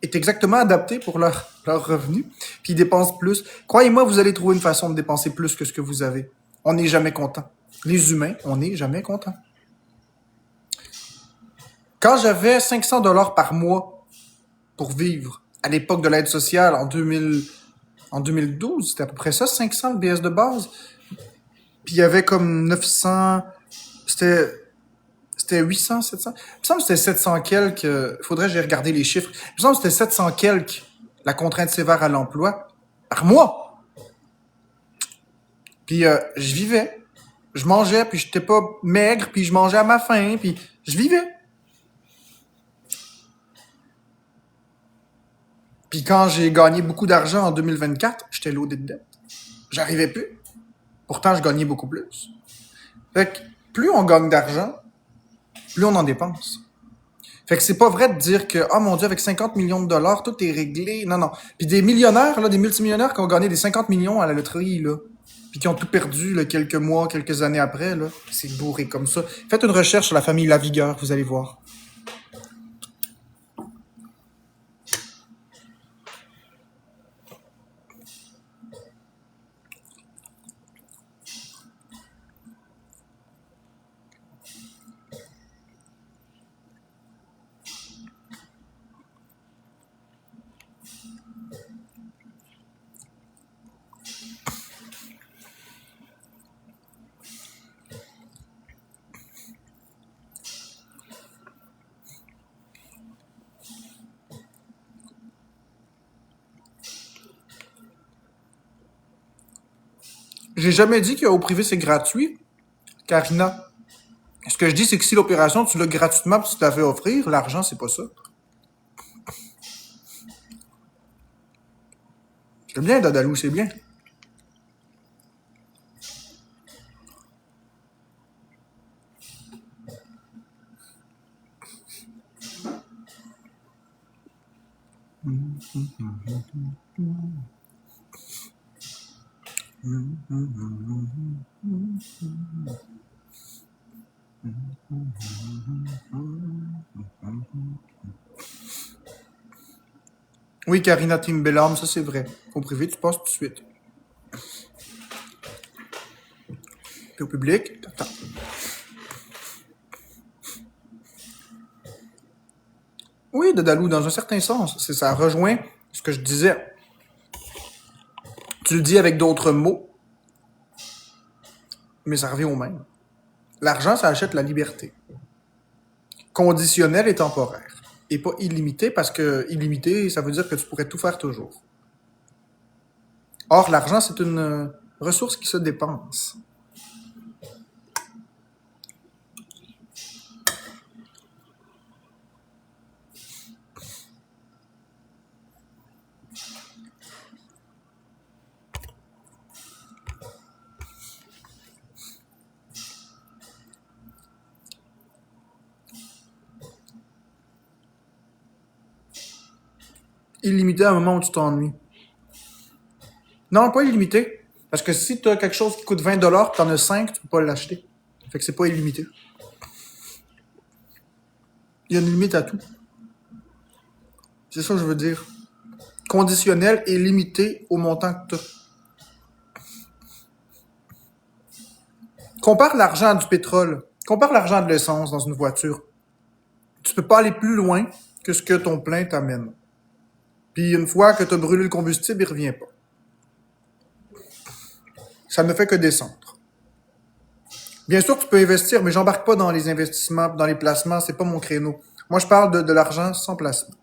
est exactement adapté pour leur revenu, puis ils dépensent plus. Croyez-moi, vous allez trouver une façon de dépenser plus que ce que vous avez. On n'est jamais content. Les humains, on n'est jamais content. Quand j'avais 500 $ par mois pour vivre, à l'époque de l'aide sociale, en 2012, c'était à peu près ça, 500 le BS de base. Puis il y avait comme 900, c'était 800, 700. Il me semble que c'était 700 quelques. Faudrait que j'ai regardé les chiffres. Il me semble que c'était 700 quelques, la contrainte sévère à l'emploi, par mois. Puis je vivais. Je mangeais, puis j'étais pas maigre, puis je mangeais à ma faim, puis je vivais. Puis quand j'ai gagné beaucoup d'argent en 2024, j'étais loadé de dettes. J'arrivais plus. Pourtant, je gagnais beaucoup plus. Fait que plus on gagne d'argent, plus on en dépense. Fait que c'est pas vrai de dire que, oh mon Dieu, avec 50 millions de dollars, tout est réglé. Non. Puis des millionnaires, là, des multimillionnaires qui ont gagné des 50 millions à la loterie, là, puis qui ont tout perdu, là, quelques mois, quelques années après, là, c'est bourré comme ça. Faites une recherche sur la famille Lavigueur, vous allez voir. J'ai jamais dit qu'au privé, c'est gratuit, Karina. Ce que je dis, c'est que si l'opération, tu l'as gratuitement puis tu te la fais offrir, l'argent, c'est pas ça. C'est bien, Dadalou, c'est bien. Oui, Karina Timbelam, ça c'est vrai. Au privé, tu passes tout de suite. Puis au public, t'attends. Oui, Dadalou, dans un certain sens. Ça rejoint ce que je disais. Tu le dis avec d'autres mots. mais ça revient au même. L'argent, ça achète la liberté. Conditionnel et temporaire. Et pas illimité, parce que illimité, ça veut dire que tu pourrais tout faire toujours. Or, l'argent, c'est une ressource qui se dépense. Illimité à un moment où tu t'ennuies. Non, pas illimité. Parce que si tu as quelque chose qui coûte 20 $, tu en as 5, tu peux pas l'acheter. Fait que c'est pas illimité. Il y a une limite à tout. C'est ça que je veux dire. Conditionnel et limité au montant que tu as. Compare l'argent à du pétrole. Compare l'argent à de l'essence dans une voiture. Tu peux pas aller plus loin que ce que ton plein t'amène. Puis une fois que tu as brûlé le combustible, il revient pas. Ça ne fait que descendre. Bien sûr, tu peux investir, mais j'embarque pas dans les investissements, dans les placements, c'est pas mon créneau. Moi, je parle de l'argent sans placement.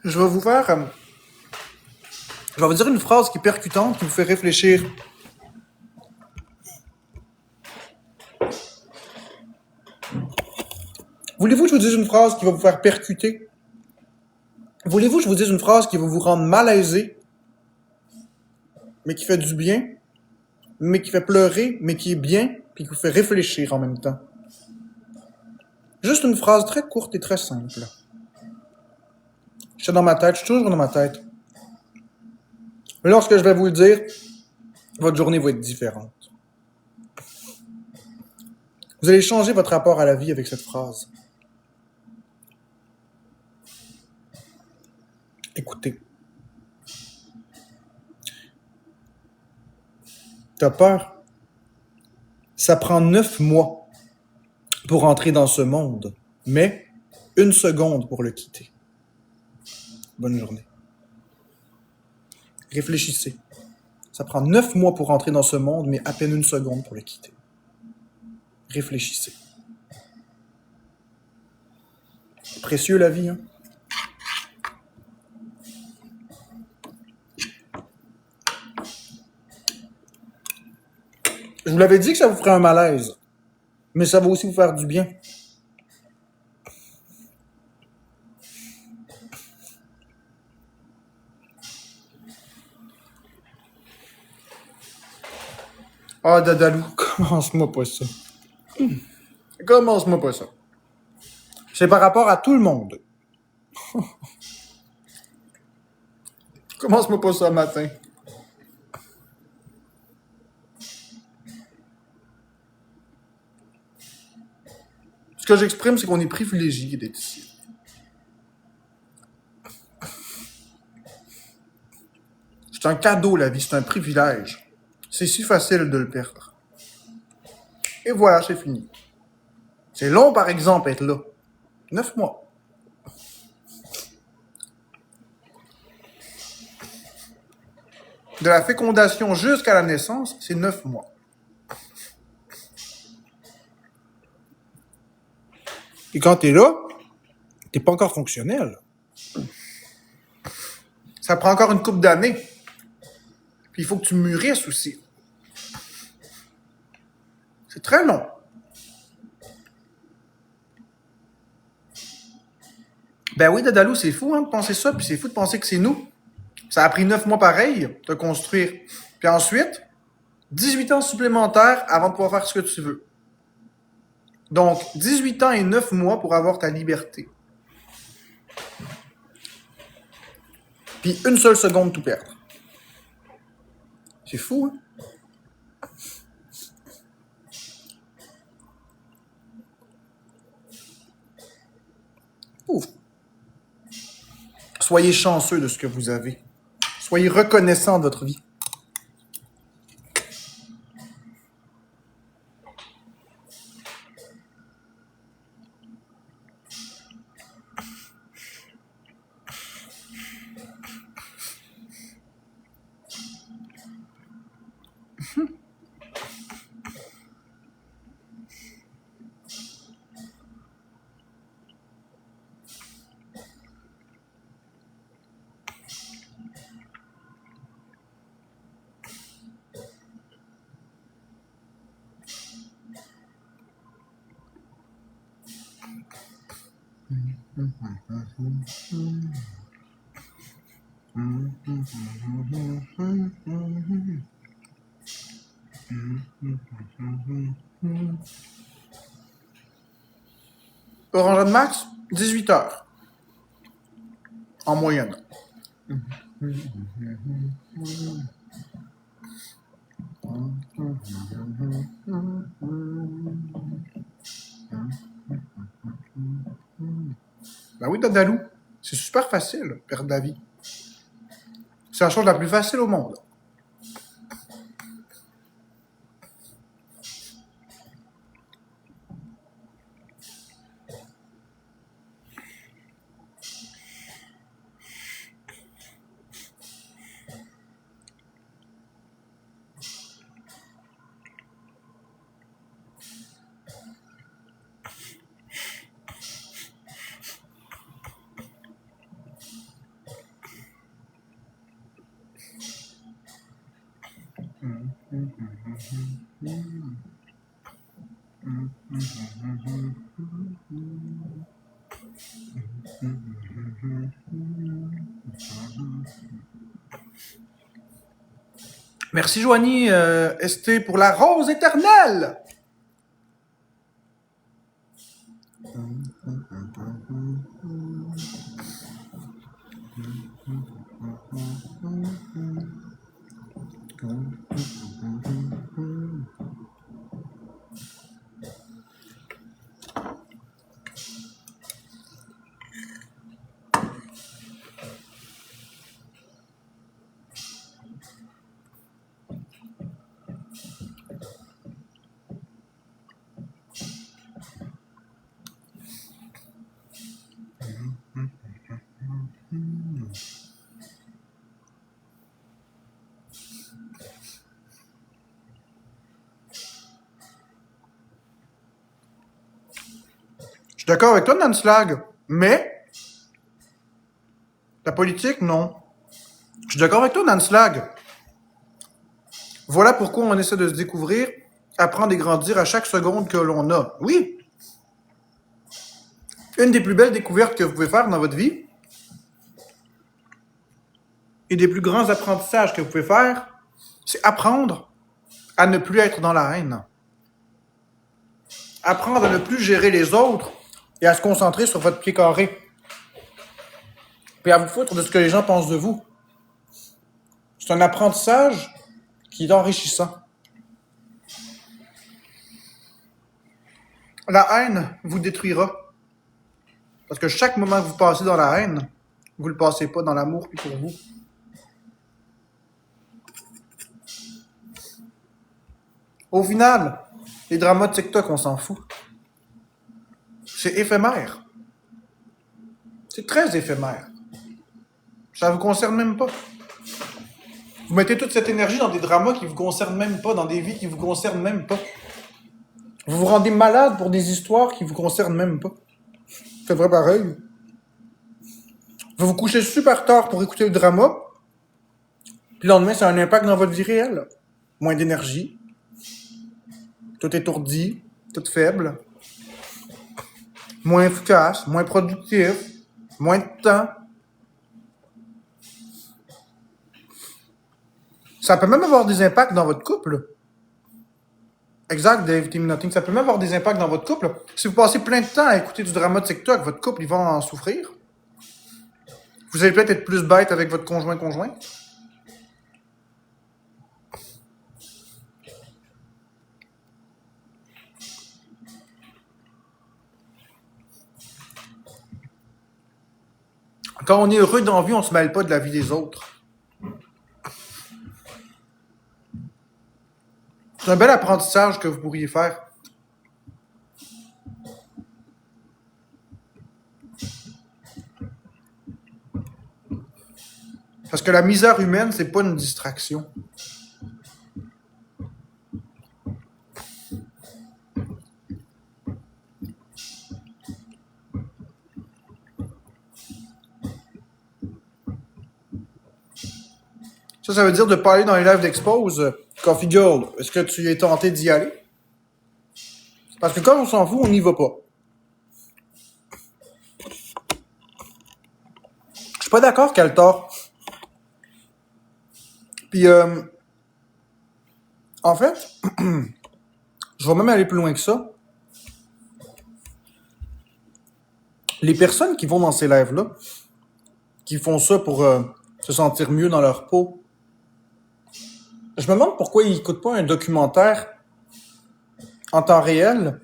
Je vais vous faire... je vais vous dire une phrase qui est percutante, qui vous fait réfléchir. Voulez-vous que je vous dise une phrase qui va vous faire percuter? Voulez-vous que je vous dise une phrase qui va vous rendre malaisé, mais qui fait du bien, mais qui fait pleurer, mais qui est bien, puis qui vous fait réfléchir en même temps? Juste une phrase très courte et très simple. Je suis dans ma tête, je suis toujours dans ma tête. Mais lorsque je vais vous le dire, votre journée va être différente. Vous allez changer votre rapport à la vie avec cette phrase. Écoutez. T'as peur? Ça prend 9 mois pour entrer dans ce monde, mais 1 seconde pour le quitter. Bonne journée. Réfléchissez. Ça prend 9 mois pour entrer dans ce monde, mais à peine 1 seconde pour le quitter. Réfléchissez. C'est précieux la vie, hein? Je vous l'avais dit que ça vous ferait un malaise, mais ça va aussi vous faire du bien. Ah, Dadalou, commence-moi pas ça. Commence-moi pas ça. C'est par rapport à tout le monde. Commence-moi pas ça matin. Ce que j'exprime, c'est qu'on est privilégié d'être ici. C'est un cadeau, la vie, c'est un privilège. C'est si facile de le perdre. Et voilà, c'est fini. C'est long, par exemple, être là. 9 mois. De la fécondation jusqu'à la naissance, c'est 9 mois. Et quand t'es là, t'es pas encore fonctionnel. Ça prend encore une couple d'années. Puis il faut que tu mûrisses aussi. C'est très long. Ben oui, Dadalou, c'est fou hein, de penser ça, puis c'est fou de penser que c'est nous. Ça a pris 9 mois pareil de construire. Puis ensuite, 18 ans supplémentaires avant de pouvoir faire ce que tu veux. Donc, 18 ans et 9 mois pour avoir ta liberté. Puis 1 seule seconde tout perdre. C'est fou, hein? Ouf. Soyez chanceux de ce que vous avez. Soyez reconnaissant de votre vie. Orange Max, 18 heures. En moyenne. Ben oui, Dadalou, c'est super facile, perdre la vie. C'est la chose la plus facile au monde. Merci Joanie ST pour la rose éternelle. Je suis d'accord avec toi, Nanslag, mais la politique, non. Je suis d'accord avec toi, Nanslag. Voilà pourquoi on essaie de se découvrir, apprendre et grandir à chaque seconde que l'on a. Oui. Une des plus belles découvertes que vous pouvez faire dans votre vie et des plus grands apprentissages que vous pouvez faire, c'est apprendre à ne plus être dans la haine. Apprendre à ne plus gérer les autres et à se concentrer sur votre pied carré. Puis à vous foutre de ce que les gens pensent de vous. C'est un apprentissage qui est enrichissant. La haine vous détruira. Parce que chaque moment que vous passez dans la haine, vous ne le passez pas dans l'amour puis pour vous. Au final, les dramas de TikTok, on s'en fout. C'est éphémère. C'est très éphémère. Ça vous concerne même pas. Vous mettez toute cette énergie dans des dramas qui vous concernent même pas, dans des vies qui vous concernent même pas. Vous vous rendez malade pour des histoires qui vous concernent même pas. C'est vrai pareil. Vous vous couchez super tard pour écouter le drama, puis le lendemain, ça a un impact dans votre vie réelle. Moins d'énergie, tout étourdi, tout faible, moins efficace, moins productif, moins de temps. Ça peut même avoir des impacts dans votre couple. Exact, Dave Team Nothing. Ça peut même avoir des impacts dans votre couple. Si vous passez plein de temps à écouter du drama de TikTok, votre couple, ils vont en souffrir. Vous allez peut-être être plus bête avec votre conjoint. Quand on est heureux dans la vie, on se mêle pas de la vie des autres. C'est un bel apprentissage que vous pourriez faire. Parce que la misère humaine, c'est pas une distraction. Ça veut dire de pas aller dans les lives d'Expose. Coffee Girl, est-ce que tu es tenté d'y aller? Parce que quand on s'en fout, on n'y va pas. Je suis pas d'accord qu'elle a le tort. Puis, en fait, je vais même aller plus loin que ça. Les personnes qui vont dans ces lives-là, qui font ça pour se sentir mieux dans leur peau, je me demande pourquoi ils n'écoutent pas un documentaire en temps réel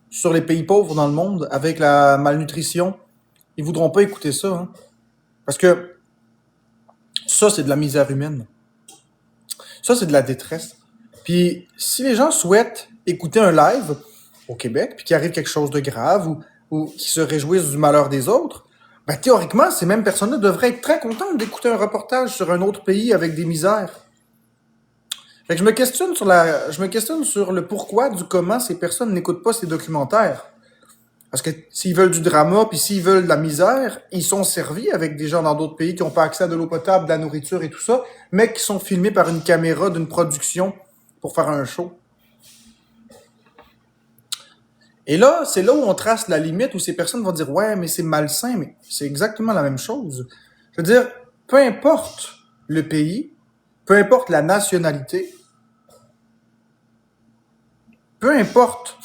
sur les pays pauvres dans le monde avec la malnutrition. Ils voudront pas écouter ça. Hein? Parce que ça, c'est de la misère humaine. Ça, c'est de la détresse. Puis, si les gens souhaitent écouter un live au Québec, puis qu'il arrive quelque chose de grave ou qu'ils se réjouissent du malheur des autres, ben, théoriquement, ces mêmes personnes-là devraient être très contentes d'écouter un reportage sur un autre pays avec des misères. Fait que je me questionne sur le pourquoi du comment ces personnes n'écoutent pas ces documentaires. Parce que s'ils veulent du drama, puis s'ils veulent de la misère, ils sont servis avec des gens dans d'autres pays qui n'ont pas accès à de l'eau potable, de la nourriture et tout ça, mais qui sont filmés par une caméra d'une production pour faire un show. Et là, c'est là où on trace la limite, où ces personnes vont dire « Ouais, mais c'est malsain », mais c'est exactement la même chose. Je veux dire, peu importe le pays, peu importe la nationalité, peu importe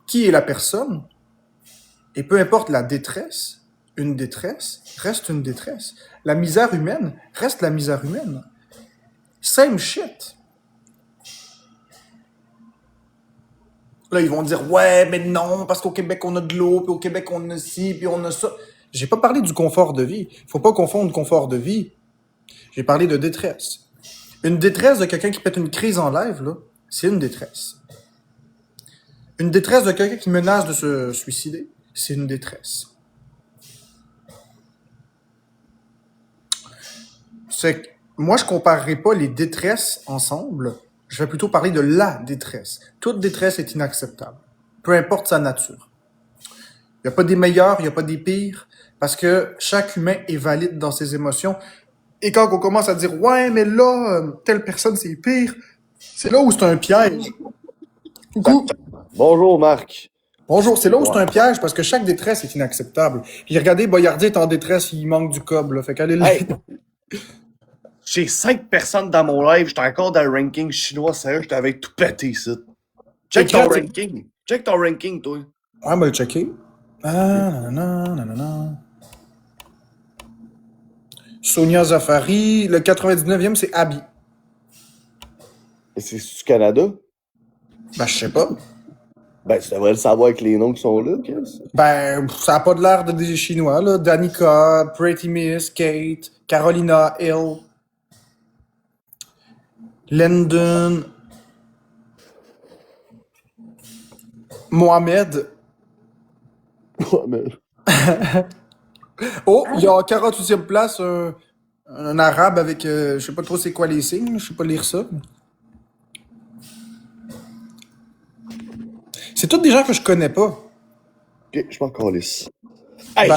qui est la personne, et peu importe la détresse, une détresse reste une détresse. La misère humaine reste la misère humaine. Same shit. Là, ils vont dire, ouais, mais non, parce qu'au Québec, on a de l'eau, puis au Québec, on a ci, puis on a ça. J'ai pas parlé du confort de vie. Faut pas confondre confort de vie. J'ai parlé de détresse. Une détresse de quelqu'un qui pète une crise en live, là, c'est une détresse. Une détresse de quelqu'un qui menace de se suicider, c'est une détresse. C'est que moi, je comparerai pas les détresses ensemble. Je vais plutôt parler de la détresse. Toute détresse est inacceptable, peu importe sa nature. Il n'y a pas des meilleurs, il n'y a pas des pires, parce que chaque humain est valide dans ses émotions. Et quand on commence à dire « Ouais, mais là, telle personne, c'est pire », c'est là où c'est un piège. Coucou. Bonjour, Marc. Bonjour, c'est là où c'est un piège, parce que chaque détresse est inacceptable. Puis regardez, Boyardier est en détresse, il manque du cob, là. Fait qu'allez là. Hey, j'ai 5 personnes dans mon live, j'étais encore dans le ranking chinois, sérieux, je t'avais tout pété ici. Check ton ranking. Check ton ranking, toi. Ouais, ben, checker. Ah, nanana, nanana. Sonia Zafari. Le 99e, c'est Abby. Et c'est du Canada? Ben, je sais pas. Ben, tu devrais le savoir avec les noms qui sont là, qu'est-ce? Ben, ça a pas de l'air de des Chinois, là. Danica, Pretty Miss, Kate, Carolina Hill, Lyndon, Mohamed. Mohamed. Oh, il y a en 48e place un arabe avec, je sais pas trop c'est quoi les signes, je sais pas lire ça. C'est tous des gens que je connais pas. Ok, je m'en calisse. Hey,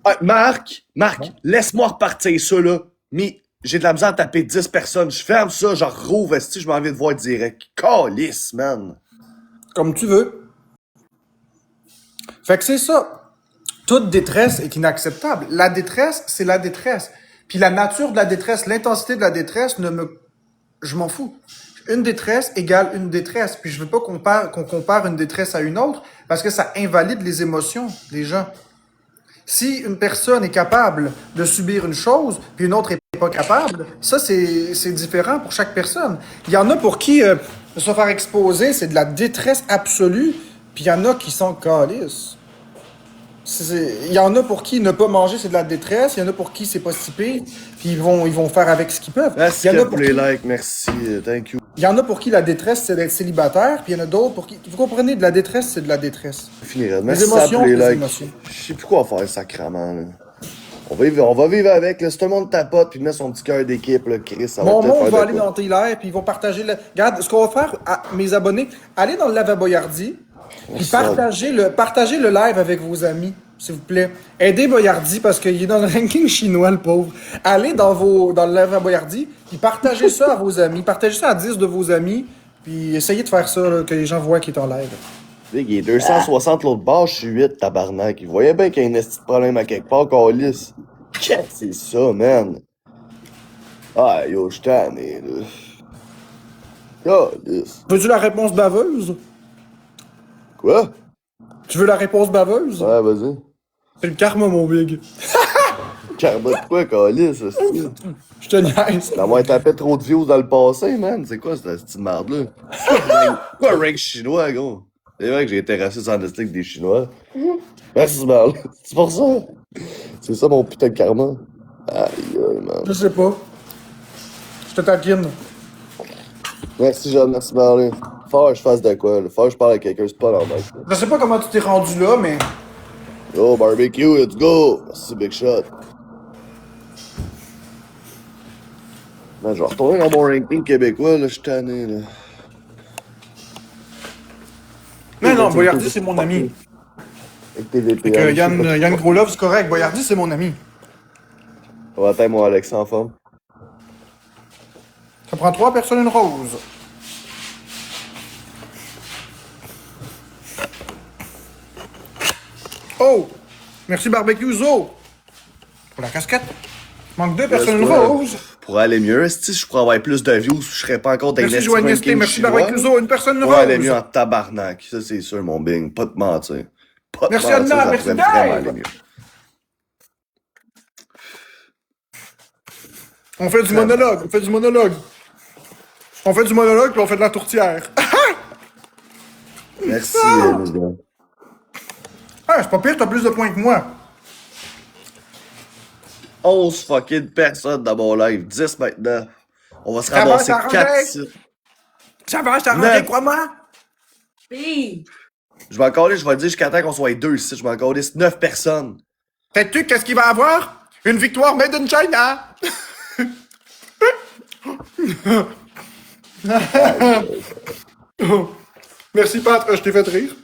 Ben, Marc, laisse-moi repartir ça, là. Mais j'ai de la misère à taper 10 personnes. Je ferme ça, j'en rouvre, si je m'en viens de voir direct. Calisse, man. comme tu veux. Fait que c'est ça. Toute détresse est inacceptable. La détresse, c'est la détresse. Puis la nature de la détresse, l'intensité de la détresse je m'en fous. Une détresse égale une détresse. Puis je veux pas qu'on compare une détresse à une autre parce que ça invalide les émotions des gens. Si une personne est capable de subir une chose, puis une autre est pas capable, ça c'est différent pour chaque personne. Il y en a pour qui se faire exposer, c'est de la détresse absolue, puis il y en a qui sont calices. Il y en a pour qui ne pas manger, c'est de la détresse. Il y en a pour qui c'est pas si pire. Puis ils vont faire avec ce qu'ils peuvent. Merci pour les likes, merci, thank you. Il y en a pour qui la détresse, c'est d'être célibataire. Puis il y en a d'autres pour qui... Vous comprenez, de la détresse, c'est de la détresse. Finirait. Les Merci émotions, pour les les likes. émotions. Je sais plus quoi faire, sacrément, là. On va vivre avec, là. Si tout le monde tapote puis met son petit cœur d'équipe, là, Chris, ça va Mon peut-être monde faire va de aller quoi. dans tes lives, puis ils vont partager le... Regarde, ce qu'on va faire à mes abonnés, allez dans le live à Boyardi, puis partagez le live avec vos amis, s'il vous plaît. Aidez Boyardi parce qu'il est dans le ranking chinois, le pauvre. Allez dans le live à Boyardi, puis partagez ça à vos amis. Partagez ça à 10 de vos amis, puis essayez de faire ça, là, que les gens voient qu'il est en live. Il est 260 l'autre bord, je suis 8, tabarnak. Il voyait bien qu'il y a un esti de problème à quelque part, Calis. Qu'est-ce que c'est ça, man? Ah, yo, je tanné, là. Calis. Veux-tu la réponse baveuse? Quoi? Tu veux la réponse baveuse? Ouais, vas-y. C'est le karma, mon big. Karma de quoi, Calis, esti? Je te niaise. D'avoir tapé trop de views dans le passé, man. C'est quoi cette petite merde-là? Quoi, un rank chinois, gros? C'est vrai que j'ai été raciste en esti avec des Chinois. Merci, merde. C'est pour ça. C'est ça mon putain de karma. Aïe, aïe, man. Je sais pas. Je te taquine. Merci, John. Merci, Marley. Faut que je fasse de quoi, là. Faut que je parle à quelqu'un, c'est pas normal. Je sais pas comment tu t'es rendu là, mais... Yo, barbecue, let's go! Merci, Big Shot. Man, je vais retourner dans mon ranking québécois, là. Je suis tanné, là. Non, Boyardi, c'est mon ami. Avec tes VPN. Fait que Yann Grolov, c'est correct. Boyardi, c'est mon ami. On va atteindre mon Alex en forme. Ça prend 3 personnes, une rose. Oh! Merci Barbecue Zo! Pour la casquette. Manque 2 personnes, une rose. pour aller mieux. Si je pourrais avoir plus de views, je serais pas encore dans les Merci Joanie ST, merci Barbacuso, une personne pour aller mieux rose. en tabarnak. Ça, c'est sûr, mon bing. Pas de mentir. Pas de Merci mentir, Anna, ça merci pourrait vraiment aller Dave. mieux. On fait du monologue, on fait du monologue. On fait du monologue, puis on fait de la tourtière. Merci, les gars. Ah, c'est pas pire, t'as plus de points que moi. 11 fucking personnes dans mon live. 10 maintenant. On va se Ça va ramasser s'arranger. 4 ici. Ça va s'arranger, Neuf. crois-moi. Oui. Je vais encore je vais le dire jusqu'à temps qu'on soit 2 ici. Je vais encore 9 personnes. Sais-tu qu'est-ce qu'il va avoir? Une victoire made in China. Merci Pat, je t'ai fait rire.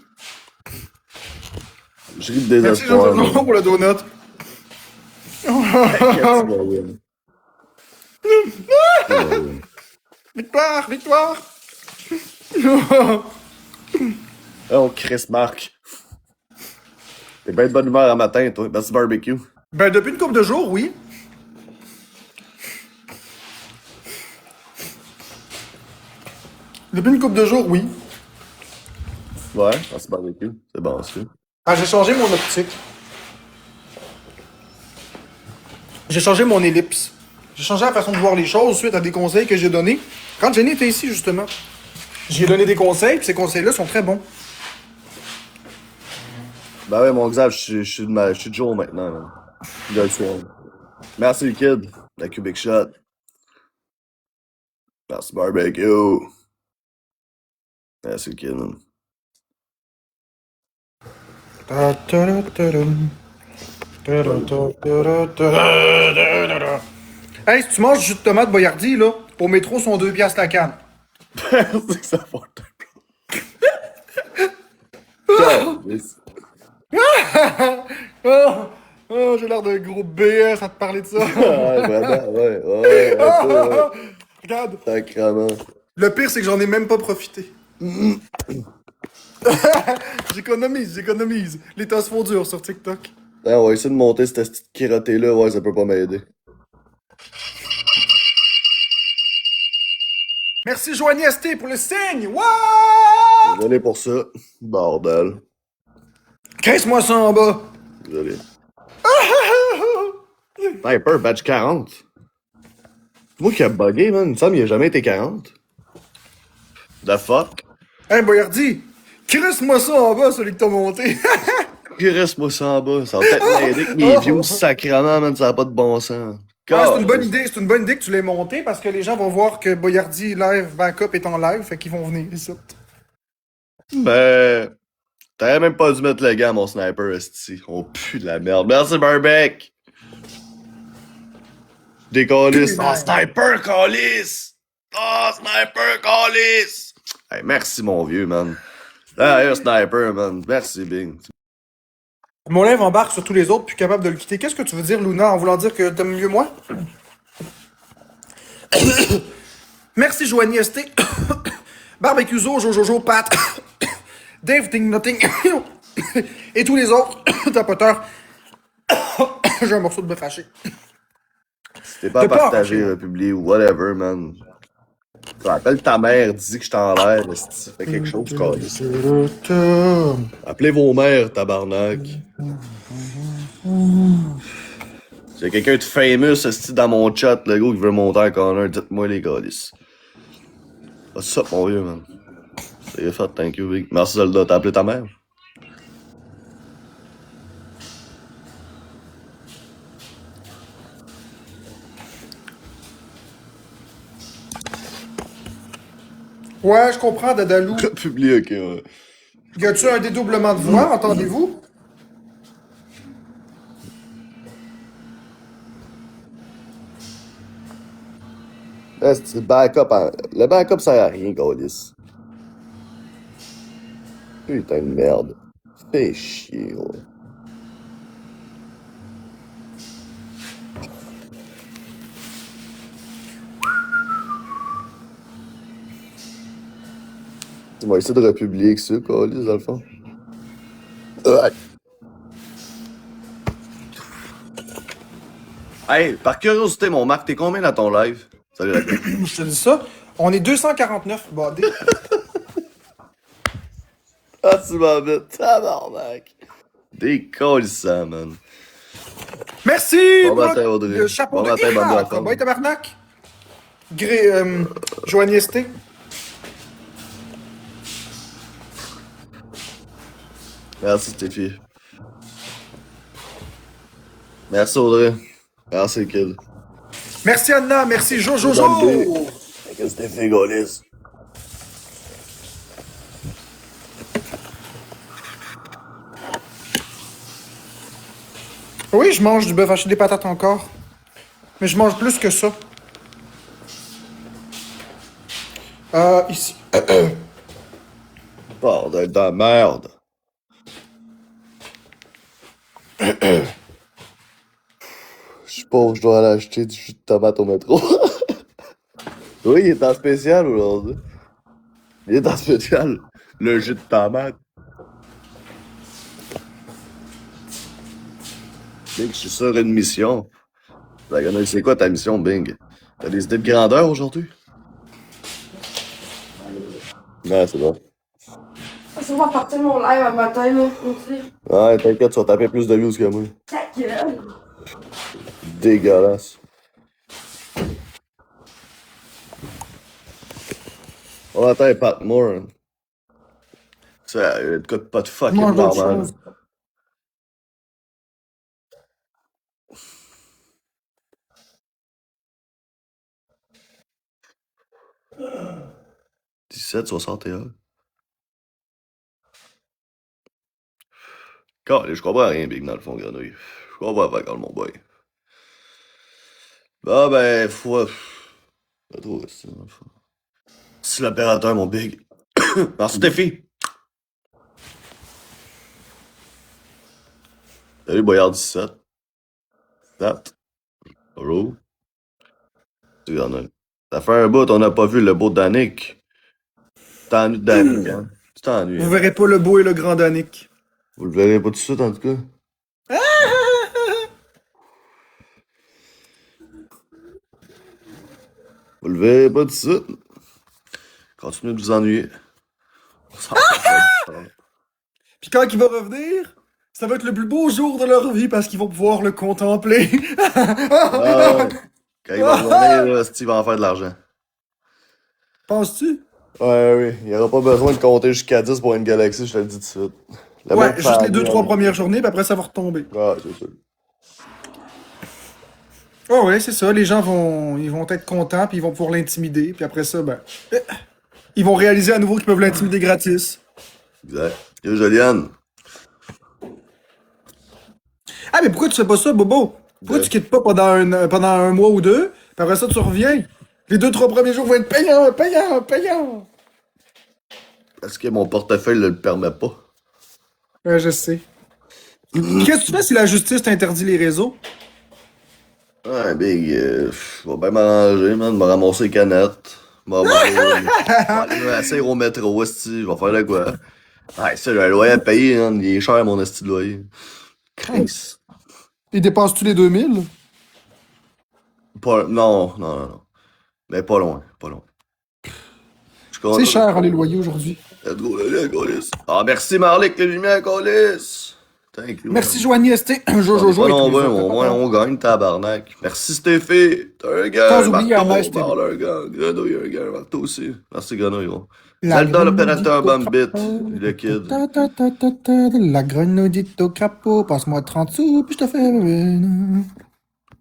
Je ris de Merci désespoir. Jean-Jean pour le donut. Victoire, victoire. Oh, Chris Marc. T'es bien de bonne humeur à matin, toi. Merci barbecue. Ben, depuis une couple de jours, oui. Depuis une couple de jours, oui. Ouais, merci barbecue. C'est bon, ça. Ah, j'ai changé mon optique. J'ai changé mon ellipse. J'ai changé la façon de voir les choses suite à des conseils que j'ai donnés. Quand Jenny était ici, justement, j'ai donné des conseils, puis ces conseils-là sont très bons. Ben ouais, mon Xav, je suis de jour maintenant, man. Je le soir. Merci, le kid. La Cubic Shot. Merci, barbecue. Merci, le kid, man. Hey, si tu manges du jus de tomate Boyardi, là, au métro, sont 2 piastres la canne. C'est que ça porte un peu. J'ai l'air d'un gros BS à te parler de ça. Ouais, vraiment, ouais, un peu, ouais. Regarde, Sacrement. le pire, c'est que j'en ai même pas profité. J'économise. Les tasses font dur sur TikTok. Ouais, on va essayer de monter cette petite kiraté-là, ouais, ça peut pas m'aider. Merci Joanie ST pour le signe. What? Désolé pour ça. Bordel. Caisse-moi ça en bas. Désolé. Sniper, badge 40. C'est moi qui a bugué, man. Il me semble qu'il a jamais été 40. The fuck? Hey Boyardi, crisse-moi ça en bas, celui que t'as monté. Qui reste moi ça en bas? Ça va peut-être m'aider que mes views sacrement, man, ça n'a pas de bon sens. Ouais, c'est une bonne idée, que tu l'aies monté parce que les gens vont voir que Boyardi Live Backup est en live, fait qu'ils vont venir ici. Ben, t'aurais même pas dû mettre le gars, mon sniper, esti. On pue de la merde. Merci, Barbec! Décalisse. Oh, sniper, calice! Oh, sniper, calice! Hey, merci, mon vieux, man. Ah, sniper, man. Merci, Bing. Mon lèvre embarque sur tous les autres, plus capable de le quitter. Qu'est-ce que tu veux dire, Luna, en voulant dire que t'aimes mieux moi? Merci, Joanie ST. Barbecuzo, Jojojo, Pat, Dave Ting Nothing, et tous les autres tapoteurs. J'ai un morceau de bœuf haché. Si t'es pas T'es pas partagé, arraché. publié ou whatever, man. Appelle ta mère, dis que je t'en l'air, esti. Fais quelque chose, calice. Appelez vos mères, tabarnak. S'il y a quelqu'un de famous esti, dans mon chat, le gars qui veut monter en corner, dites-moi les calices. What's up, mon vieux, man? C'est fait, thank you, big. Merci, Zelda. T'as appelé ta mère? Ouais, je comprends, Dadalou. Publié, ok, ouais. Y a-tu un dédoublement de voix, entendez-vous? Le backup, le backup sert à rien, calice. Putain de merde. Fais chier, ouais. On va essayer de republier que ça, calice, dans le fond. Hey, par curiosité, mon Marc, t'es combien dans ton live? Salut, la Je te dis ça. On est 249 badés. Ah, tu m'embêtes, tabarnak. Décollissant, man. Merci Bon pour matin, Audrey. le chapeau Bon de matin, bande de Irak. femmes. Bye, tabarnak. Joigneste. Merci, Stéphie. Merci, Audrey. Merci, Kid. Merci, Anna. Merci, Jojojo. Qu'est-ce que Stéphie, Golis? Oui, je mange du bœuf haché des patates encore. Mais je mange plus que ça. Ici. Bordel de merde. Je sais pas où je dois aller acheter du jus de tomate au métro. Oui, il est en spécial aujourd'hui. Il est en spécial. Le jus de tomate. Bing, je suis sur une mission. La grenouille, c'est quoi ta mission, Bing? T'as des idées de grandeur aujourd'hui? Ouais, c'est bon. Ça va partir mon live à matin, là. Ouais, t'inquiète, tu vas taper plus de views que moi. Ta gueule. Dégueulasse. Oh, attends, Pat Moore. Ça, il y a de quoi de pas de Je fucking mange d'autres normal. choses. « 17,61. Calé, je comprends rien, Big, dans le fond, grenouille. Je comprends pas quand mon boy. Ah ben, faut... Pas trop, c'est dans le fond. C'est l'opérateur, mon Big. Merci, Stéphie. Salut, Boyard 17. That. Hello. Tu grenouille. Ça fait un bout, on n'a pas vu le beau Danick. Tu t'ennuies de Danick, hein? Tu t'ennuies. Vous Hein? verrez pas le beau et le grand Danick. Vous le verrez pas tout de suite, en tout cas. Vous le verrez pas tout de suite. Continuez de vous ennuyer. On s'en fout. Puis quand il va revenir, ça va être le plus beau jour de leur vie parce qu'ils vont pouvoir le contempler. Ah ouais. Quand il va revenir, là, Steve va en faire de l'argent. Penses-tu? Ouais, oui. Il n'y aura pas besoin de compter jusqu'à 10 pour une galaxie, je te le dis tout de suite. Le Ouais, mec juste les fait 2-3 bien. premières journées, puis après ça va retomber. Ouais, c'est sûr. Oh ouais, c'est ça. Les gens ils vont être contents, puis ils vont pouvoir l'intimider. Puis après ça, ben, ils vont réaliser à nouveau qu'ils peuvent l'intimider gratis. Exact. Yo, Joliane. Ah, mais pourquoi tu fais pas ça, Bobo? Pourquoi tu quittes pas pendant un mois ou deux, puis après ça, tu reviens? Les 2-3 premiers jours vont être payants. Parce que mon portefeuille ne le permet pas. Ouais, je sais. Qu'est-ce que tu fais si la justice t'interdit les réseaux? Ouais, Big, je vais bien m'arranger, man. Je vais ramasser les canettes. Je vais aller m'asseoir au métro, esti. Je vais faire de quoi? Ouais, ça, j'ai un loyer à payer, man. Il est cher, mon esti de loyer. Chris. Et dépenses-tu les 2000? Pas, non. Mais pas loin, pas loin. C'est cher, hein, les loyers aujourd'hui. Let's go, là, Colis. Ah, merci, Marlick, les lumières, Colis. Thank you. Merci, Joanie ST. Jojojo. Pas et tous les nombreux, autres. au moins on gagne, tabarnak. Merci, Stéphie. T'as un gars, Sans oublier Marteau, Ernest, parle un gars. Grenouille, un gars, Marteau aussi. Merci, Grenouille, gros. La Zelda, l'opérateur grenouille Bombit, au crapaud. le kid. La grenouille au crapaud. Passe-moi 30 sous, puis je te fais...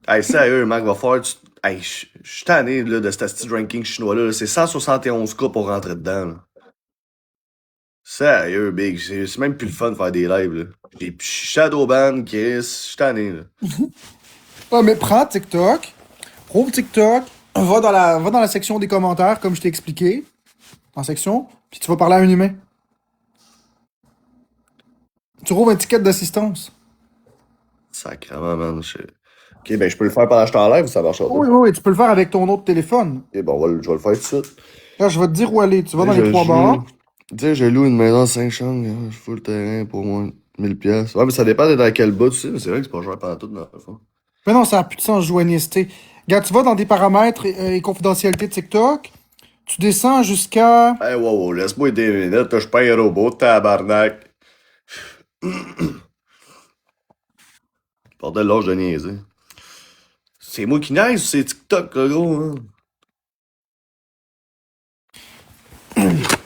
Hey, sérieux, Mac, va falloir... Hey, je suis tanné, là, de ce petit ranking chinois-là. Là. C'est 171K pour rentrer dedans, là. Sérieux, Big, c'est même plus le fun de faire des lives, là. J'ai Shadowban, Chris, je suis tanné, là. Ah, mais prends TikTok, rouvre TikTok, va dans la section des commentaires, comme je t'ai expliqué, en section, puis tu vas parler à un humain. Tu rouvres un ticket d'assistance. Sacrément, man. Ok, ben je peux le faire pendant que je suis en live ou ça marchera pas? Oui, tu peux le faire avec ton autre téléphone. Ok, bon, je vais le faire tout de suite. Là, je vais te dire où aller. Tu vas dans Tu sais, les trois barres. Tu sais, je loue une maison à Saint-Chang, je fous le terrain pour moins 1000$. Ouais, mais ça dépend de dans quel bout, tu sais, mais c'est vrai que c'est pas cher pendant tout, dans le fond. Mais non, ça n'a plus de sens, joignester. Regarde, tu vas dans des paramètres et confidentialité de TikTok, tu descends jusqu'à... Hey, wow, laisse-moi des minutes, là, je suis pas un robot, tabarnak. Bordel, l'âge de niaiser. C'est moi qui niaise ou c'est TikTok, là, gros, hein?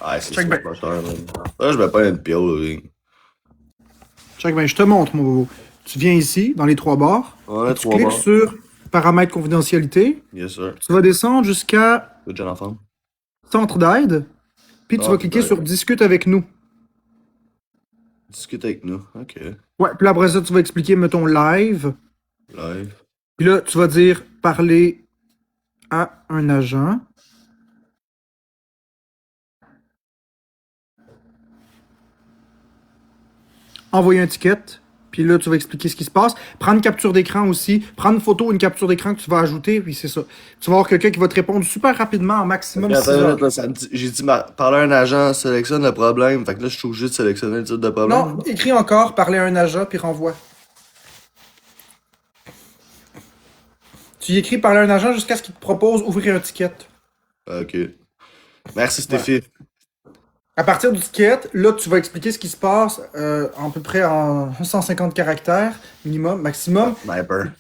Ah, c'est Check ça, back. pas cher, man. Là, je mets pas une pio, là. Check, ben, je te montre, mon bobo. Tu viens ici, dans les 3 barres, Ouais, tu 3 cliques barres. sur paramètres confidentialité, Yes, sir. tu vas descendre jusqu'à Good jeune enfant. centre d'aide, puis tu vas Ah, cliquer ben, sur discute avec nous. discute avec nous. Ok. Ouais, puis là, après ça, tu vas expliquer, mettons, live, Live. puis là, tu vas dire parler à un agent. Envoyer un ticket, puis là, tu vas expliquer ce qui se passe. Prendre une capture d'écran aussi. Prendre une photo, une capture d'écran que tu vas ajouter, puis c'est ça. Tu vas avoir quelqu'un qui va te répondre super rapidement, en maximum 6 Attends, heures. là, ça me dit, j'ai dit, parler à un agent, sélectionne le problème. Fait que là, je suis obligé de sélectionner le type de problème. Non, écris encore, parler à un agent, puis renvoie. Tu y écris parler à un agent jusqu'à ce qu'il te propose ouvrir un ticket. Ok. Merci, Stéphie. À partir du ticket, là, tu vas expliquer ce qui se passe à peu près en 150 caractères, minimum, maximum. Sniper.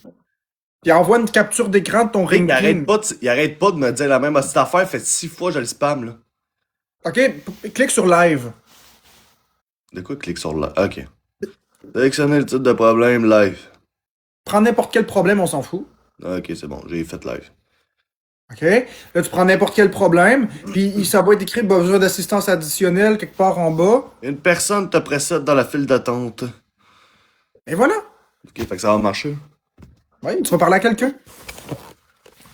Puis envoie une capture d'écran de ton ring. Il arrête pas de me dire la même petite affaire, fait 6 fois je le spam, là. OK, clique sur live. De quoi clique sur là? Ok. Sélectionner le type de problème live. Prends n'importe quel problème, on s'en fout. Ok, c'est bon, j'ai fait live. OK? Là, tu prends n'importe quel problème, puis ça va être écrit besoin d'assistance additionnelle quelque part en bas. Une personne te précède dans la file d'attente. Et voilà. Ok, fait que ça va marcher. Oui, tu vas parler à quelqu'un.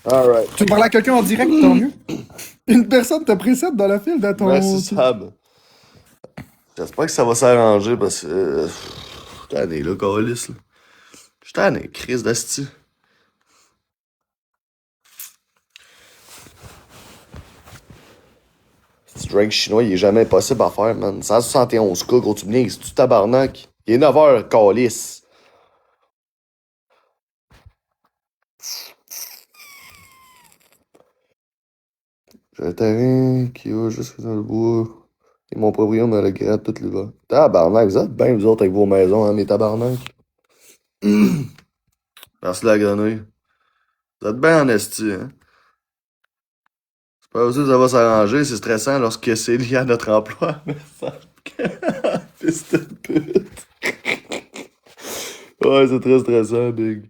Alright. Tu vas parler à quelqu'un en direct, tant mieux. Une personne te précède dans la file d'attente. Merci, Sam. J'espère que ça va s'arranger parce que. Je suis tanné, là, Calis, là. Je suis tanné, crise d'asti. Ce drink chinois, il est jamais impossible à faire, man. 171 cas, gros, tu me niaises, tu tabarnak. Il est 9h, Calis. J'ai un terrain qui va jusque dans le bois. Et mon proprio me le gratte tout l'hiver. Tabarnak, vous êtes bien, vous autres, avec vos maisons, hein, mes tabarnak. Merci la grenouille. Vous êtes bien en esti, hein. C'est pas aussi que ça va s'arranger, c'est stressant lorsque c'est lié à notre emploi. Fils de pute. Ouais, c'est très stressant, Big.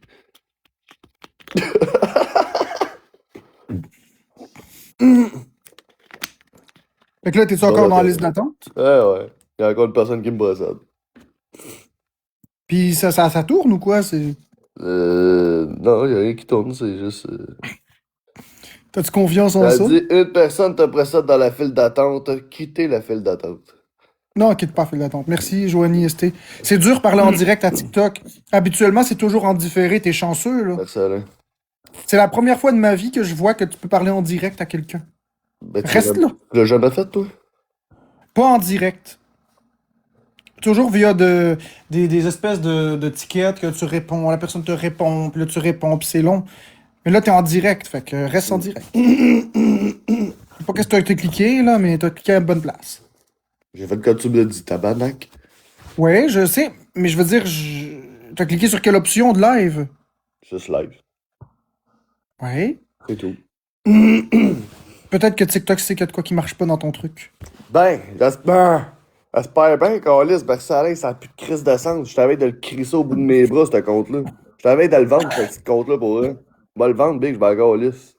Fait que là, t'es-tu Bon, encore dans la ok. liste d'attente? Ouais. Il y a encore une personne qui me précède. Puis ça tourne ou quoi? Non, il y a rien qui tourne, c'est juste. T'as-tu confiance en Ça ça? dit une personne te précède dans la file d'attente, quittez la file d'attente. Non, quitte pas, file d'attente. Merci, Joanie ST. C'est dur de parler en direct à TikTok. Habituellement, c'est toujours en différé. T'es chanceux, là. Merci, Alain. C'est la première fois de ma vie que je vois que tu peux parler en direct à quelqu'un. Ben, Reste là. tu l'as jamais fait, toi? Pas en direct. Toujours via des espèces de tickets que tu réponds, la personne te répond, puis là tu réponds, puis c'est long. Mais là, t'es en direct, fait que reste en direct. Je sais pas qu'est-ce que t'as cliqué, là, mais t'as cliqué à la bonne place. J'ai fait comme tu me l'as dit, tabarnak. Ouais, je sais, mais je veux dire, t'as cliqué sur quelle option de live? Juste live. Ouais. C'est tout. Peut-être que TikTok sait qu'il y a de quoi qui marche pas dans ton truc. Ben, j'espère bien, Calis, parce que ça Alain, ça a plus de crise de sens. Je t'avais de le crisser au bout de mes bras, ce compte-là. Je t'avais de le vendre, ce petit compte-là, pour vrai. Je vais le vendre, Big, je vais à Calis.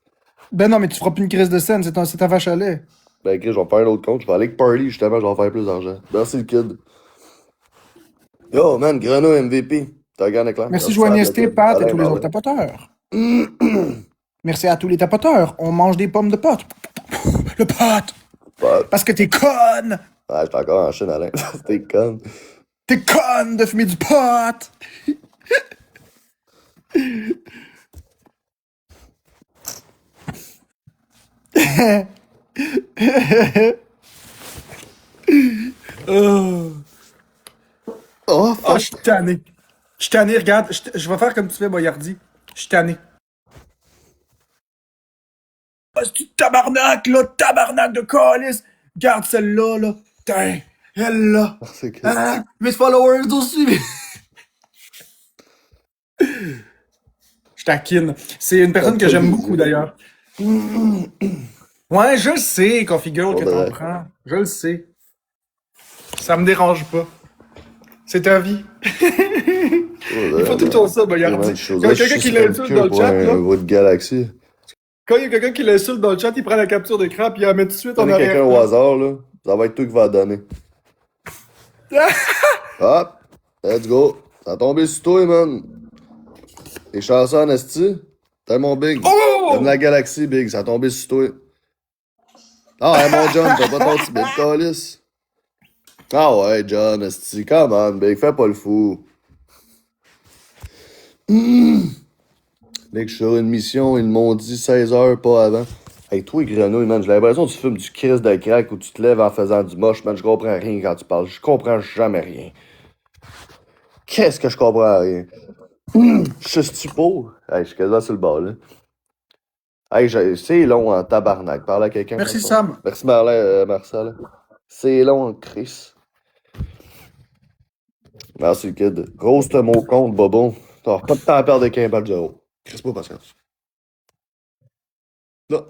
Ben non, mais tu feras plus une crise de scène, c'est ta vache à lait. Ben, Chris, je vais faire un autre compte. Je vais aller avec Parley, justement, je vais en faire plus d'argent. Merci, le kid. Yo, man, Greno MVP. T'as gagné clair. Merci Joanie ST, Pat et tous les Alain. autres tapoteurs. Merci à tous les tapoteurs. On mange des pommes de pote. Le pote! Pot. Parce que t'es conne! Ah, j'étais encore en Chine, Alain. C'était con. T'es conne de fumer du pot! Oh, Oh, fuck. je suis tanné. Je suis tanné, regarde. Je vais faire comme tu fais, Boyardi. Je suis tanné. Ah, c'est du tabarnak, là, tabarnak de calice. Garde celle-là, là. Putain, elle, là. C'est que... Hein? 8 followers aussi. Je taquine. C'est une personne que j'aime beaucoup, d'ailleurs. Ouais, je le sais, Configure, que t'en prends. Je le sais. Ça me dérange pas. C'est ta vie. Il faut tout le temps ça, Boyardi. Quand il y a quelqu'un qui l'insulte dans le chat, là. Un de galaxie. Quand il y a quelqu'un qui l'insulte dans le chat, il prend la capture d'écran puis il la met tout de suite en Donnez quelqu'un arrière. au hasard, là. Ça va être toi qui va la donner. Hop! Let's go! Ça a tombé sur toi, man. T'es chanceux en esti? T'es mon Big. Oh! Donne la galaxie, Big. Ça a tombé sur toi. Ah ouais, mon John, t'as pas ton petit bête, calice. Ah ouais, John, esti. Come on, Big. Fais pas le fou. Mec, je suis sur une mission, ils m'ont dit 16 heures, pas avant. Hey, toi, Grenouille, man, j'ai l'impression que tu fumes du Chris de crack ou tu te lèves en faisant du moche, man. Je comprends rien quand tu parles. Je comprends jamais rien. Qu'est-ce que je comprends rien? Je suis pour. Hey, je suis quasiment sur le bord, là. Hey, c'est long en tabarnak. Parle à quelqu'un. Merci, comme ça. Sam. Merci, Marcel. C'est long en Chris. Merci, kid. Roast mon compte, Bobo. T'as pas de temps à perdre avec un balle zéro. Chris, pas patience. Là.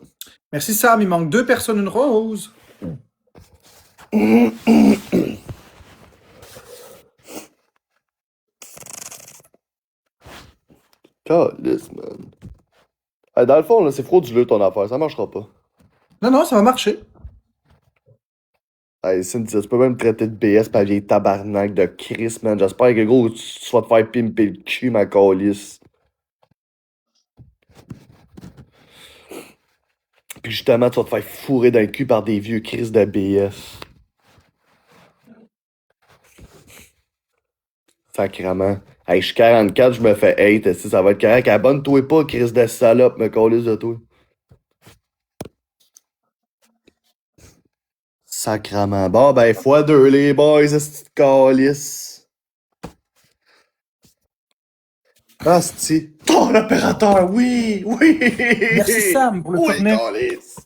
Merci, Sam. Il manque 2 personnes, une rose. Calice, man. Hey, dans le fond, là, c'est frauduleux ton affaire. Ça marchera pas. Non, ça va marcher. Hey, Cynthia, tu peux même me traiter de BS par vieille tabarnak de Chris, man. J'espère que, gros, tu vas te faire pimper le cul, ma calice. Puis justement, tu vas te faire fourrer dans le cul par des vieux Chris de BS. Sacrement. Hey, je suis 44, je me fais hate. Si ça va être correct. Abonne-toi pas, Chris de salope, me calisse de toi. Sacrement. Bon, ben, x2, les boys, c'est calice. Asti. Ton opérateur, oui. Merci, Sam, pour le oui, tourner. calice.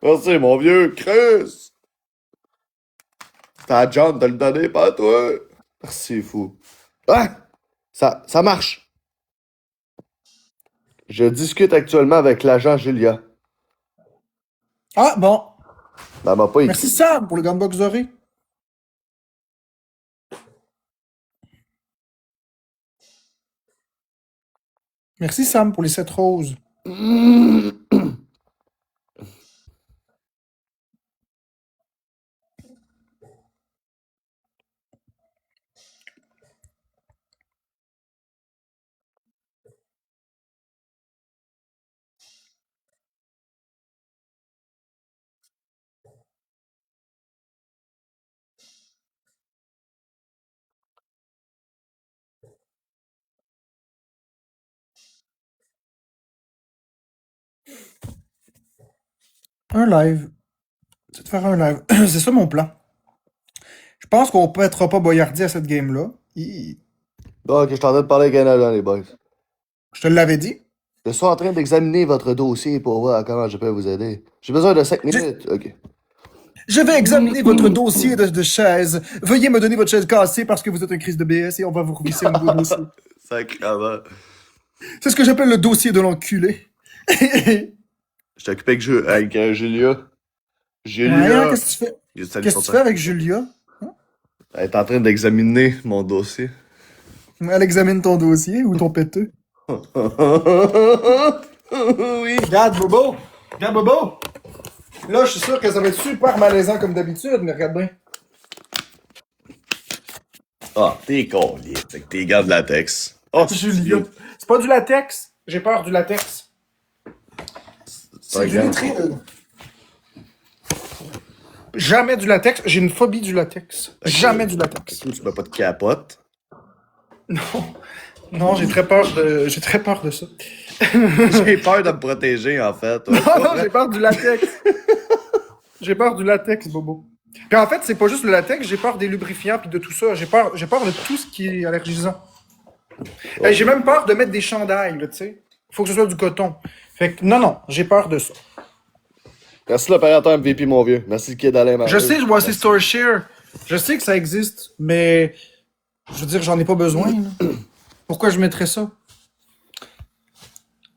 Merci, mon vieux Chris. C'est à John de le donner, pas à toi. Merci, fou. Ah! Ça marche. Je discute actuellement avec l'agent Julia. Ah, bon. Elle m'a pas écrit. Merci, Sam, pour le Gunbox doré. Merci, Sam, pour les 7 roses. Un live. C'est de faire un live. C'est ça mon plan. Je pense qu'on pètera pas Boyardi à cette game-là. Bon, ok, je suis en train de parler avec un agent, les boys. Je te l'avais dit. Je suis en train d'examiner votre dossier pour voir comment je peux vous aider. J'ai besoin de 5 minutes. Ok. Je vais examiner votre dossier de chaise. Veuillez me donner votre chaise cassée parce que vous êtes un crise de BS et on va vous revisser un nouveau dossier. Sacrément. C'est ce que j'appelle le dossier de l'enculé. Je t'occupe avec, Julia. Julia. Ouais, qu'est-ce que tu fais? Qu'est-ce Qu'est-ce que tu fais avec Julia? Elle est en train d'examiner mon dossier. Elle examine ton dossier ou ton péteux. Oui. Regarde, Bobo! Regarde, Bobo! Là, je suis sûr que ça va être super malaisant comme d'habitude, mais regarde bien. Ah, t'es con, avec tes gants de latex. Oh, Julia. C'est pas du latex. J'ai peur du latex. C'est du nitrile. Jamais du latex. J'ai une phobie du latex. Jamais du latex. Tu mets pas de capote. Non, j'ai très peur de ça. J'ai peur de me protéger, en fait. Ouais, Non, j'ai peur du latex. J'ai peur du latex, Bobo. Puis en fait, c'est pas juste le latex, j'ai peur des lubrifiants puis de tout ça. J'ai peur de tout ce qui est allergisant. Hey, j'ai même peur de mettre des chandails, là, tu sais. Faut que ce soit du coton. Fait que, non, j'ai peur de ça. Merci l'opérateur MVP, mon vieux. Merci le kid Alain Marley. Je sais, je vois ces store share. Je sais que ça existe, mais je veux dire, j'en ai pas besoin. Là. Pourquoi je mettrais ça?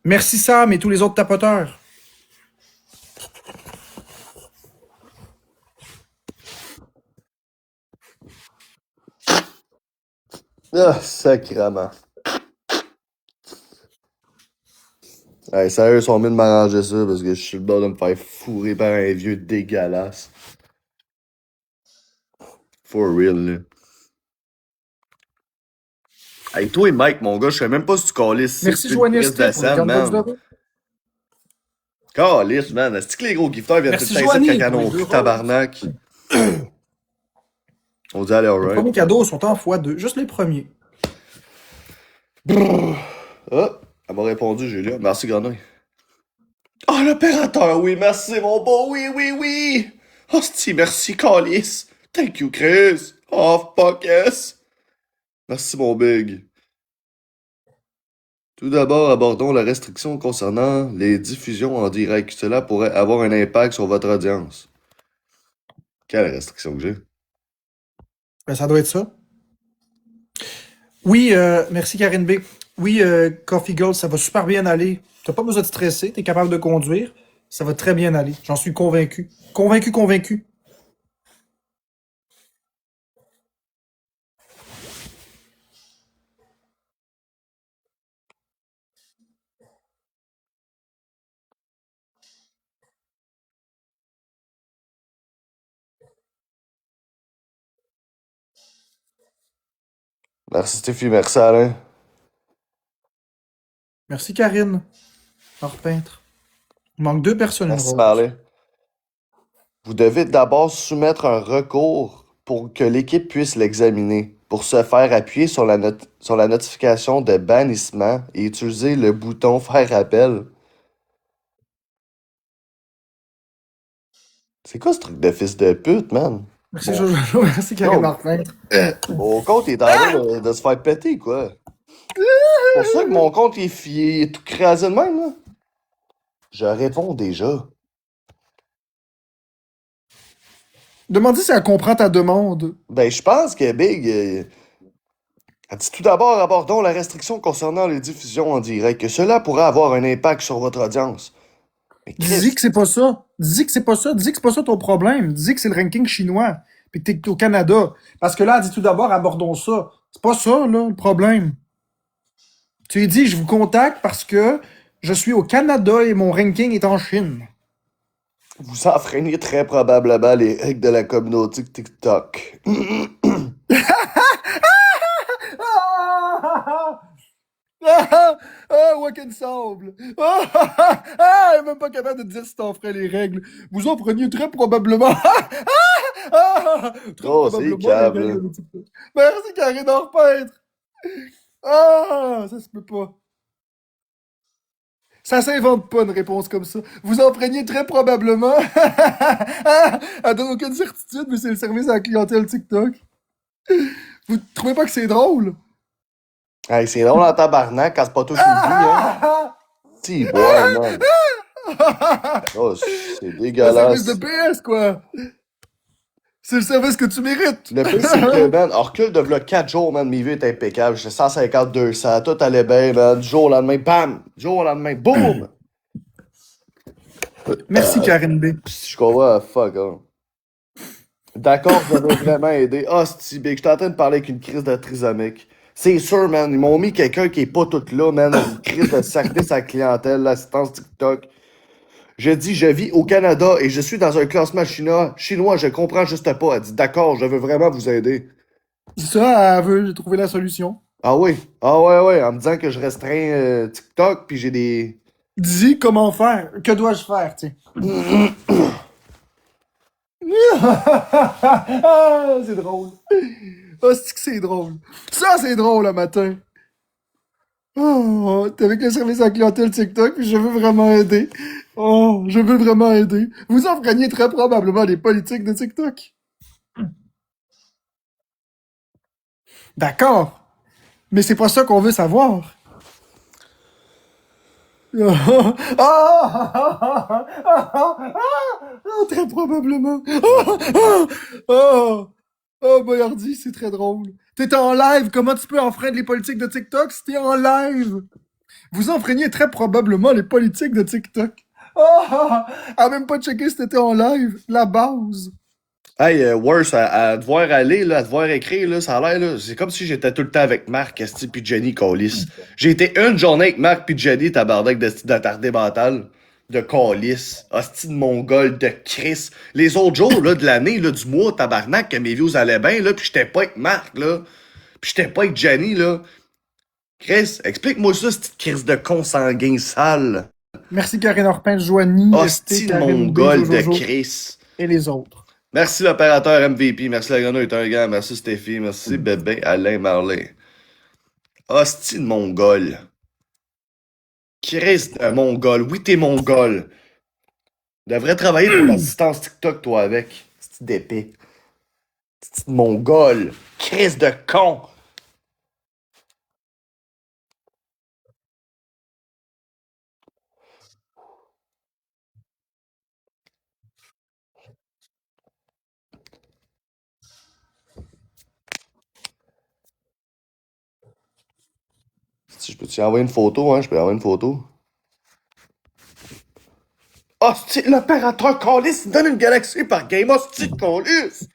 Merci Sam et tous les autres tapoteurs. Ah, sacrément. Hey, sérieux, ils sont mis de m'arranger ça parce que je suis le bord de me faire fourrer par un vieux dégueulasse. For real, là. Hey, toi et Mike, mon gars, je sais même pas si tu calisses. Merci c'est Joannis une crise de pour les Sam, 42 man. euros. Calisse, man. Est-ce que les gros gifters viennent Merci, te tailler Joanie, quand pour ils en les ont deux pris, roses. tabarnak? On dit allez, Les alright. premiers cadeaux sont en x2, juste les premiers. Ah, elle m'a répondu, Julia. Merci, Grenouille. Ah, oh, l'opérateur, oui, merci, mon beau, oui, oui, oui. Hostie, merci, Calice. Thank you, Chris. Oh, fuck yes. Merci, mon big. Tout d'abord, abordons la restriction concernant les diffusions en direct. Cela pourrait avoir un impact sur votre audience. Quelle restriction que j'ai? Ben, ça doit être ça. Oui, merci Karine B. Oui, Coffee Gold, ça va super bien aller. T'as pas besoin de stresser, t'es capable de conduire. Ça va très bien aller. J'en suis convaincu. Convaincu. Merci, Stéphie. Merci, Alain. Merci Karine. Hors peintre. Il manque 2 personnes, une Merci, rose. Marley. Vous devez d'abord soumettre un recours pour que l'équipe puisse l'examiner. Pour ce faire, appuyez sur la notification de bannissement et utilisez le bouton Faire appel. C'est quoi ce truc de fils de pute, man? Merci Bon. Jojo. Merci Karine Non. hors peintre. Mon compte est en train de se faire péter, quoi. C'est pour ça que mon compte il est tout crasé de même, là. Je réponds déjà. Demandez si elle comprend ta demande. Ben, je pense que Big. Elle dit tout d'abord, abordons la restriction concernant les diffusions en direct, que cela pourrait avoir un impact sur votre audience. Mais Dis Chris, que c'est pas ça. Dis que c'est pas ça. Dis que c'est pas ça ton problème. Dis que c'est le ranking chinois. Puis que t'es au Canada. Parce que là, elle dit tout d'abord, abordons ça. C'est pas ça, là, le problème. Tu lui dis, je vous contacte parce que je suis au Canada et mon ranking est en Chine. vous enfreignez très probablement les règles de la communauté TikTok. Ouais, qu'elle semble. Elle est même pas capable de dire si t'en ferais les règles. Vous en preniez très probablement. Très Oh, c'est probablement câble. les règles de TikTok. Merci, Karine Orpêtre. Ah, ça se peut pas. Ça s'invente pas une réponse comme ça. Vous en preniez très probablement. Elle donne aucune certitude, mais c'est le service à la clientèle TikTok. Vous trouvez pas que c'est drôle? Hey, c'est drôle en tabarnak quand c'est pas toi qui le dis, hein. Si, boy, man. Oh, c'est Le service dégueulasse. de PS, quoi. C'est le service que tu mérites. Le pire, c'est que, man, en recul de v'là 4 jours, man, mes vues étaient impeccables. J'étais 150, 200, tout allait bien, man. Du jour au lendemain, bam! Du jour au lendemain, boum! Merci, Karine B. Je comprends, fuck, hein. D'accord, ça va vraiment aider. Ah, c'est big. J'étais en train de parler avec une crise de trisomique. C'est sûr, man. Ils m'ont mis quelqu'un qui est pas tout là, man. Une crise de service à la clientèle, l'assistance TikTok. Je dis, je vis au Canada et je suis dans un classement chinois, je comprends juste pas. Elle dit, d'accord, je veux vraiment vous aider. C'est ça, elle veut trouver la solution. Ah oui, ah ouais, en me disant que je restreins TikTok, puis j'ai des... Dis comment faire. Que dois-je faire, tu sais. Ah, c'est drôle. Ah, c'est que c'est drôle. Ça, c'est drôle, le matin. Oh, t'es avec le service à la clientèle TikTok, puis je veux vraiment aider. Oh, je veux vraiment aider. Vous enfreignez très probablement les politiques de TikTok. D'accord. Mais c'est pas ça qu'on veut savoir. Ah, ah, ah, très probablement. Boyardi, c'est très drôle. T'es en live, comment tu peux enfreindre les politiques de TikTok si t'es en live? Vous enfreignez très probablement les politiques de TikTok. Même pas checké si t'étais en live. La base. Hey, Worse, à devoir aller, là, à devoir écrire, là, ça a l'air, là, c'est comme si j'étais tout le temps avec Marc, Esti, pis Jenny, Callis. J'ai été une journée avec Marc pis Jenny, tabarnak, d'Esti d'attardé mental, de Callis, Esti de Mongol, de Chris. Les autres jours, là, de l'année, là, du mois, tabarnak, que mes views allaient bien, là, pis j'étais pas avec Marc, là, pis j'étais pas avec Jenny, là. Chris, explique-moi ça, cette crise de consanguin sale. Merci Karine Orpin, Joanie, Esti de Mongol de Chris. et les autres. Merci l'opérateur MVP, merci la grenouille est un gars, merci Stéphie, merci bébé Alain Marley. Hostie de Mongol. Chris de Mongol, oui t'es Mongol. Devrais travailler pour l'assistance TikTok toi avec. Hostie d'épée. Hostie de Mongol. Chris de con. Si je peux t'y envoyer une photo, hein, je peux envoyer une photo. Hostie, l'opérateur Callis donne une galaxie par game, hostie de Callis.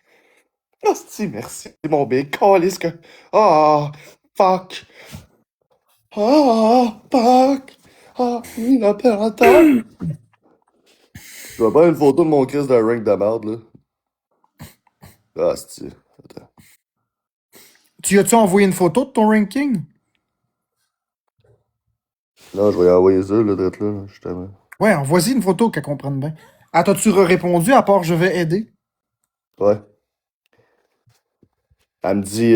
Hostie, merci mon big Callis que... Ah, fuck. Ah, fuck. Ah, oui, l'opérateur. Je vais prendre une photo de mon Chris de rank de merde, là. Ah, c'est... Attends. Tu as-tu envoyé une photo de ton ranking? Non, je vais y envoyer ça, là, d'être là, justement. Ouais, envoie-y une photo qu'elle comprenne bien. Ah, t'as-tu répondu à part je vais aider? Ouais. Elle me dit,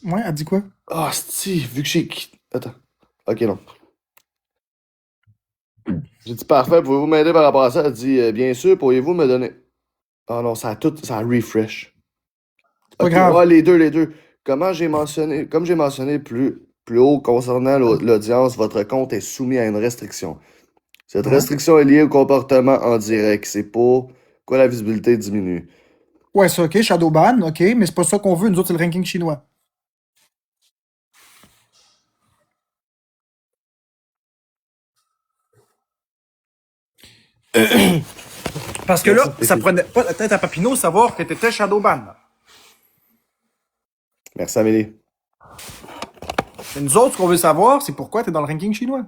Ouais, elle dit quoi? ah, si, vu que j'ai... Attends. Ok, non. J'ai dit, parfait, pouvez-vous m'aider par rapport à ça? Elle dit, bien sûr, pourriez-vous me donner... Ah non, ça a tout... Ça a refresh. Pas Ok, grave. ouais, les deux. Comme j'ai mentionné plus haut concernant l'audience, votre compte est soumis à une restriction. Cette Ouais. restriction est liée au comportement en direct. C'est pour quoi la visibilité diminue. Ouais, c'est ok, Shadowban, ok, mais c'est pas ça qu'on veut, nous autres, c'est le ranking chinois. Parce que là, ça prenait pas la tête à Papineau savoir que t'étais Shadowban. Merci Amélie. Mais nous autres, ce qu'on veut savoir, c'est pourquoi t'es dans le ranking chinois.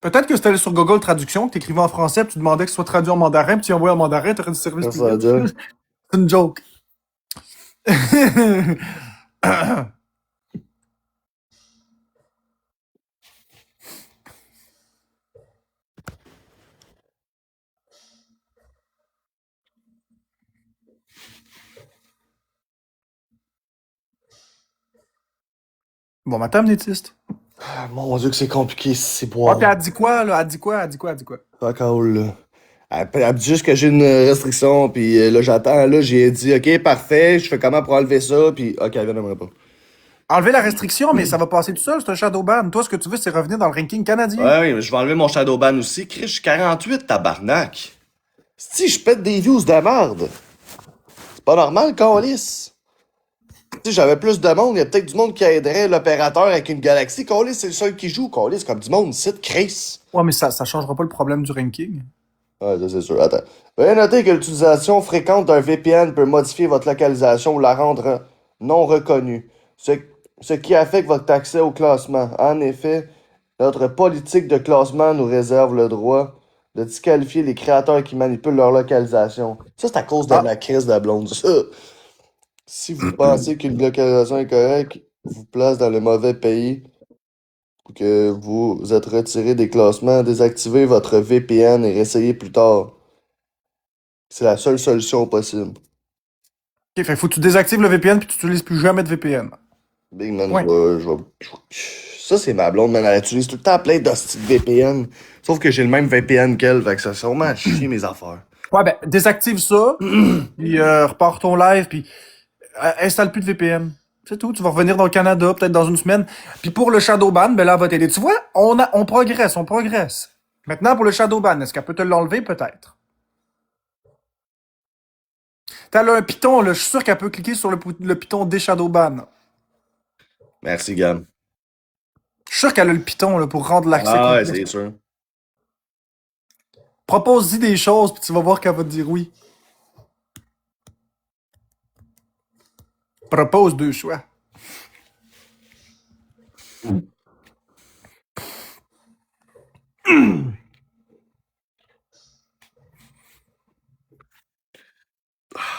Peut-être que c'était sur Google Traduction, que t'écrivais en français, puis tu demandais que ce soit traduit en mandarin, puis tu envoyais en mandarin, t'aurais du service Merci à public. Dieu. C'est une joke. Bon matin, Amnétiste. Ah, mon Dieu que c'est compliqué, c'est Ah, boire. puis elle dit quoi, là? Elle dit quoi? Fuck all, là. Elle me dit juste que j'ai une restriction, puis là, j'attends, là, j'ai dit, ok, parfait, je fais comment pour enlever ça, puis ok, elle viendra pas. Enlever la restriction, mais ça va passer tout seul, c'est un Shadowban. Toi, ce que tu veux, c'est revenir dans le ranking canadien. Ouais, oui, mais je vais enlever mon Shadowban aussi. Chris, je suis 48, tabarnak. Si je pète des views de merde. C'est pas normal, Callis. Si j'avais plus de monde, il y a peut-être du monde qui aiderait l'opérateur avec une galaxie. Callis, c'est le seul qui joue. Callis, comme du monde, c'est Chris. Ouais, mais ça changera pas le problème du ranking. Ouais, ça c'est sûr. Attends. Veuillez noter que l'utilisation fréquente d'un VPN peut modifier votre localisation ou la rendre non reconnue. Ce qui affecte votre accès au classement. En effet, notre politique de classement nous réserve le droit de disqualifier les créateurs qui manipulent leur localisation. Ça, c'est à cause de la crise de la blonde. Ça. Si vous pensez qu'une localisation est correcte, vous place dans le mauvais pays, que vous êtes retiré des classements, désactivez votre VPN et réessayez plus tard. C'est la seule solution possible. Ok, fait faut que tu désactives le VPN puis tu n'utilises plus jamais de VPN. Big man, Ouais. ça, c'est ma blonde, man. Elle utilise tout le temps plein d'hosties de VPN. Sauf que j'ai le même VPN qu'elle, fait que ça sûrement à chier mes affaires. Ouais, ben, désactive ça, puis repars ton live, puis installe plus de VPN. C'est tout, tu vas revenir dans le Canada, peut-être dans une semaine. Puis pour le Shadowban, ben là, elle va t'aider. Tu vois, on progresse, on progresse. Maintenant, pour le Shadowban, est-ce qu'elle peut te l'enlever? Peut-être. T'as là un piton, là, je suis sûr qu'elle peut cliquer sur le piton des Shadowban. Merci, Gab. Je suis sûr qu'elle a le piton là, pour rendre l'accès Ah ouais, complet. c'est sûr. Propose-y des choses, puis tu vas voir qu'elle va te dire oui. Propose 2 choix.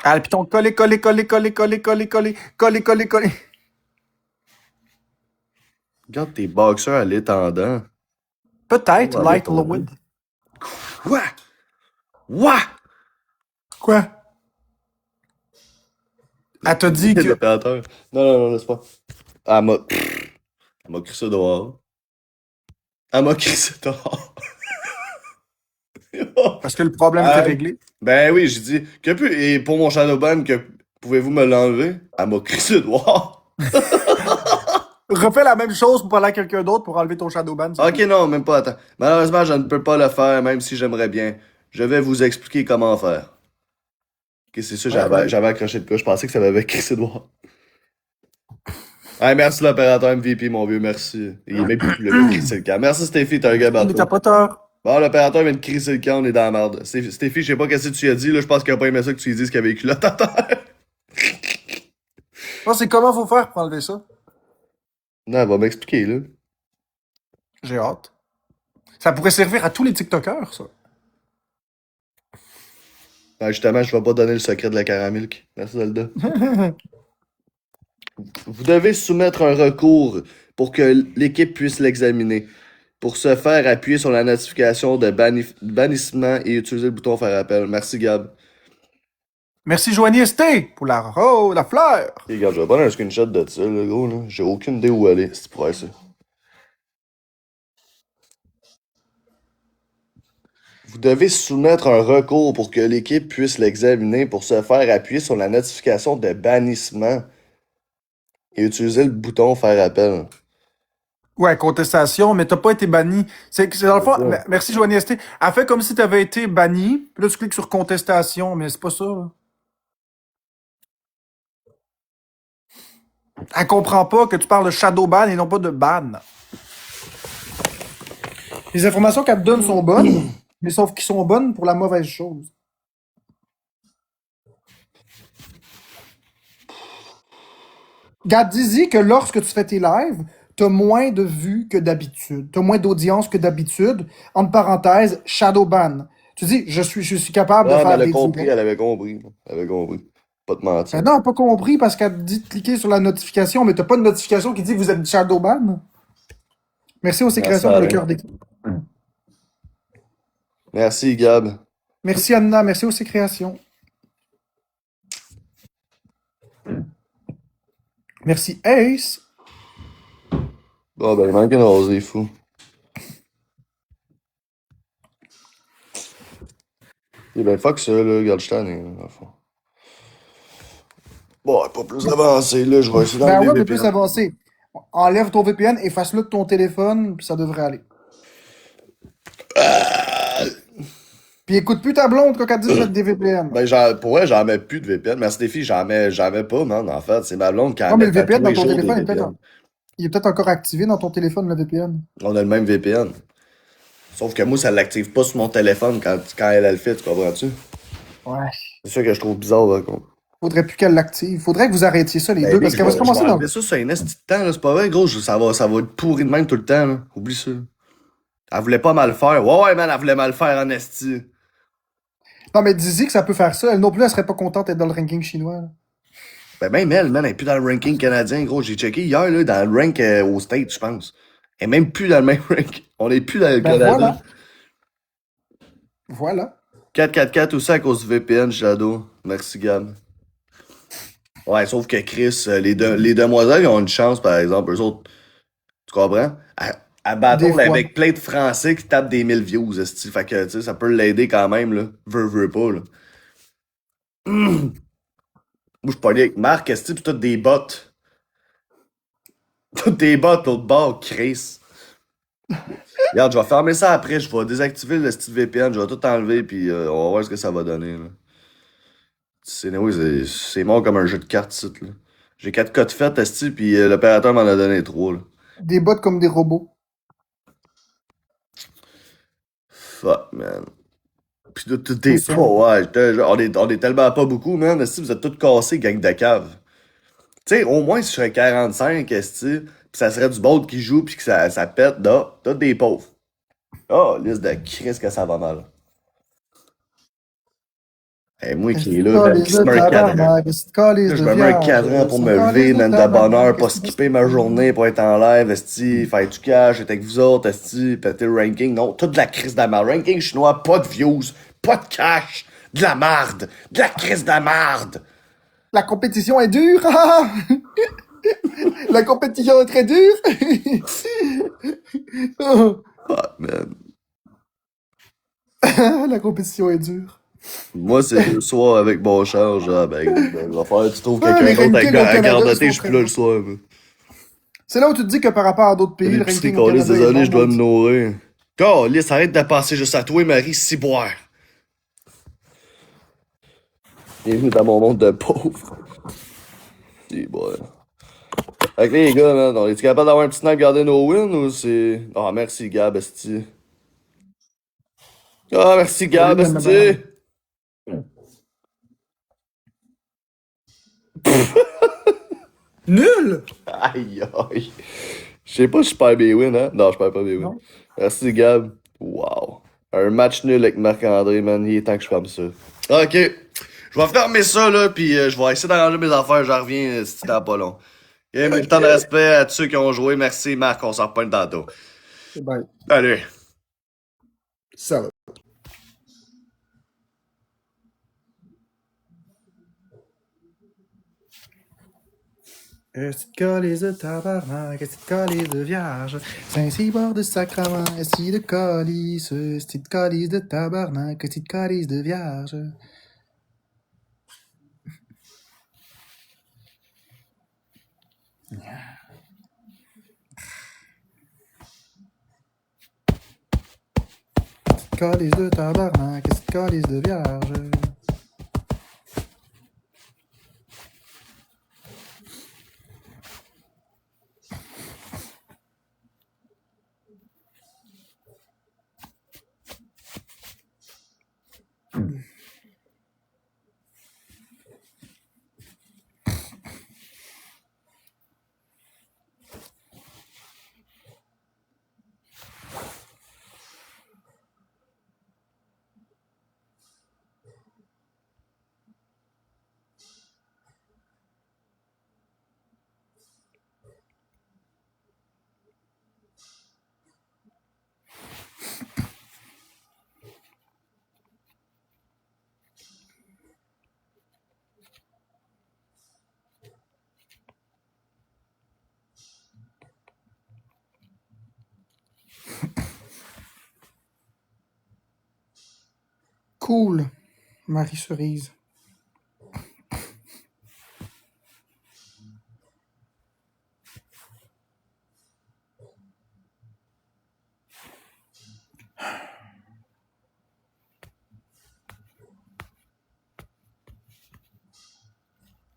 Ah, le piton, coller, coller, coller, coller, coller, coller, coller, coller, coller, coller. Regarde tes boxers à l'étendant. Peut-être, Oh, light avec ton load. Quoi? What? Quoi? Elle t'a dit que... L'opérateur. Non, laisse pas. Elle m'a. Elle m'a crissé dehors. Elle m'a crissé dehors. Parce que le problème était réglé. Ben oui, j'ai dit. Et pour mon Shadowban, pouvez-vous me l'enlever? Elle m'a crissé dehors. Refais la même chose pour parler à quelqu'un d'autre pour enlever ton Shadowban. Ok, non, même pas, attends. Malheureusement, je ne peux pas le faire, même si j'aimerais bien. Je vais vous expliquer comment faire. Ok, c'est ça, j'avais accroché de quoi. Je pensais que ça m'avait crissé dehors. Hey, merci l'opérateur MVP, mon vieux, merci. Il est même plus le gars de crisser le camp. Merci Stéphie, t'es un gars Mais t'as bateau. pas tort. Bon, l'opérateur vient de crisser le camp, on est dans la merde. Stéphie, je sais pas qu'est-ce que tu lui as dit, là, je pense qu'il a pas aimé ça que tu lui dises qu'il y avait les culottes à terre. Non, c'est comment faut faire pour enlever ça? Non, elle va m'expliquer, là. J'ai hâte. Ça pourrait servir à tous les TikTokers, ça. Ben, justement, je vais pas donner le secret de la caramilk. Merci, Zelda. Vous devez soumettre un recours pour que l'équipe puisse l'examiner. Pour ce faire, appuyez sur la notification de bannissement et utilisez le bouton faire appel. Merci, Gab. Merci Joanie ST pour la fleur. Et regarde, je vais prendre un screenshot de ça, là, gros, là. J'ai aucune idée où aller, si tu pourrais ça. Vous devez soumettre un recours pour que l'équipe puisse l'examiner. Pour ce faire, appuyez sur la notification de bannissement et utilisez le bouton faire appel. Ouais, contestation, mais t'as pas été banni. C'est dans le fond, C'est ça. merci Joanie ST. Elle fait comme si t'avais été banni, puis là tu cliques sur contestation, mais c'est pas ça. Là. Elle comprend pas que tu parles de shadow ban et non pas de ban. Les informations qu'elle te donne sont bonnes, mais sauf qu'ils sont bonnes pour la mauvaise chose. Regarde, dis-y que lorsque tu fais tes lives, t'as moins de vues que d'habitude. T'as moins d'audience que d'habitude. Entre parenthèses, shadow ban. Tu dis, je suis capable de Ah, mais faire elle a des compris, directs. elle avait compris. Elle avait compris. Pas de mentir. Ben non, elle n'a pas compris parce qu'elle te dit de cliquer sur la notification, mais t'as pas de notification qui dit que vous êtes shadow ban. Merci aux sécrétions pour le Alain. cœur d'équipe. Merci, Gab. Merci Anna, merci aux sécréations. Merci Ace. Bon, ben, il manque une rosée, fou. Et ben, fuck ça, là. Regarde, je t'en ai, là, dans le fond. Bon, pas plus avancé, là. Je vais essayer Ben d'enlever ouais, les mais plus VPN. avancé. Enlève ton VPN, efface-le de ton téléphone, puis ça devrait aller. Puis écoute plus ta blonde quand elle dit de mettre des VPN. Ben, pour vrai, j'en mets plus de VPN. Merci, Stéphie, j'en mets pas, man. En fait, c'est ma blonde qui en Non, mais met le à tous VPN dans les ton jours des téléphone VPN. il est peut-être encore activé dans ton téléphone, le VPN. On a le même VPN. Sauf que moi, ça l'active pas sur mon téléphone quand elle le fait, tu comprends-tu? Ouais. C'est ça que je trouve bizarre, par contre. Faudrait plus qu'elle l'active. Faudrait que vous arrêtiez ça, les Ben, deux, big, parce qu'elle va se commencer je vais dans enlever ça sur un esti de temps, là. C'est pas vrai, gros. Ça va être pourri de même tout le temps, là. Oublie ça. Elle voulait pas mal faire. Ouais, man, elle voulait mal faire en esti. Non, mais dis-y que ça peut faire ça. Elle non plus, elle serait pas contente d'être dans le ranking chinois. Là. Ben, même elle, man, elle est plus dans le ranking canadien, gros. J'ai checké hier, là, dans le rank au States, je pense. Elle est même plus dans le même rank. On est plus dans le Ben Canada. Voilà. 4-4-4 aussi à cause du VPN, Shadow. Merci, Gab. Ouais, sauf que Chris, les demoiselles, ils ont une chance, par exemple. Eux autres, tu comprends? à Des battle fois. avec plein de Français qui tapent des 1000 views, esti. Fait que, tu sais, ça peut l'aider quand même, là. Veux pas, là. Moi, je suis pas allé avec Marc, esti, pis t'as des bots. T'as des bots l'autre bord, Chris. Regarde, je vais fermer ça après, je vais désactiver le style VPN, je vais tout enlever, puis on va voir ce que ça va donner, là. Oui, c'est mort comme un jeu de cartes, ça, là. J'ai 4 codes faites, esti, puis l'opérateur m'en a donné 3, là. Des bots comme des robots. Fuck, man. Pis tout Tout est ça. pas, ouais, on est tellement pas beaucoup, man, esti, vous êtes tous cassés, gang de cave. Tu sais, au moins, si je serais 45, esti, pis ça serait du bold qui joue, pis que ça pète, là, t'as des pauvres. Oh, liste de Chris que ça va mal. Hey, moi qui est Est-ce que là, man, qui calice se de met un cadran. tabarnak? Est-ce que calice Là, je de me mets un vierge? cadran pour Est-ce que me lever, calice de man, de bonne heure, tabarnak? pas Est-ce que skipper ma journée pour être en live, esti, faire du cash, être avec vous autres, esti, péter le ranking. Non, toute de la crise de la marde. Ranking chinois, pas de views, pas de cash, de la marde, de la crise de la marde. la compétition est dure? La compétition est très dure? Fuck, man. La compétition est dure. Moi, c'est le soir avec mon charge. Ah, ben, il va falloir que tu trouves Ah, les quelqu'un d'autre rankings au à Canada, ils gardoter, sont je suis très plus là le bons. soir, man. C'est là où tu te dis que par rapport à d'autres pays, le L'épicerie, ranking au câlisse, Canada est désolé, bon. je dois me Maudit. nourrir. Câlisse, arrête de passer juste à toi, Marie Ciboire. Bienvenue dans mon monde de pauvres. Ciboire. Fait que les gars, man, on est-tu capable d'avoir un petit snap garder nos wins ou c'est. Ah, merci Gab, esti. Ah, merci Salut, Gab, esti. madame. Nul! Aïe, aïe. Je sais pas si je perds mes wins, hein? Non, je perds pas mes wins. Non. Merci Gab. Wow. Un match nul avec Marc-André, man. Il est temps que je ferme ça. Ok. Je vais fermer ça, là, puis je vais essayer d'arranger mes affaires. J'en reviens si dans pas long. Ok, mais le temps de respect à tous ceux qui ont joué. Merci, Marc. On s'en reprend tantôt. Bye. Allez. Ça va. Est-ce que calice de tabarnak? Est-ce que calice de vierge? Saint-Cybord de sacrement, est-ce que de calice? Est-ce que calice de tabarnak? Est-ce que calice de vierge? Calice de tabarnak, est-ce que calice de vierge? Cool, Marie-Cerise.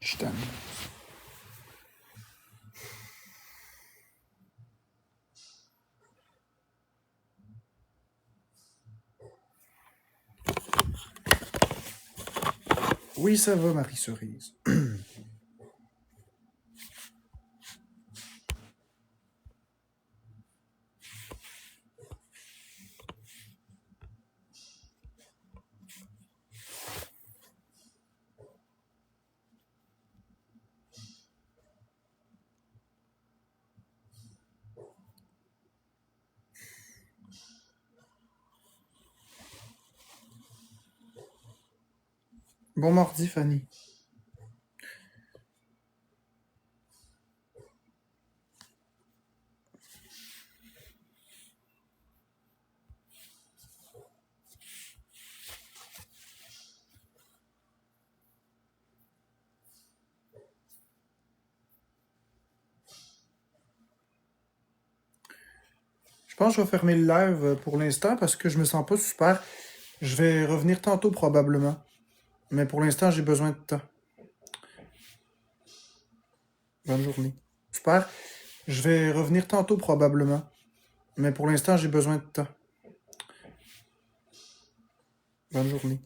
Je t'aime. Oui, ça va, Marie-Cerise. Bon mardi, Fanny. Je pense que je vais fermer le live pour l'instant parce que je me sens pas super. Je vais revenir tantôt probablement. Mais pour l'instant, j'ai besoin de temps. Bonne journée. Super. Je vais revenir tantôt probablement. Mais pour l'instant, j'ai besoin de temps. Bonne journée.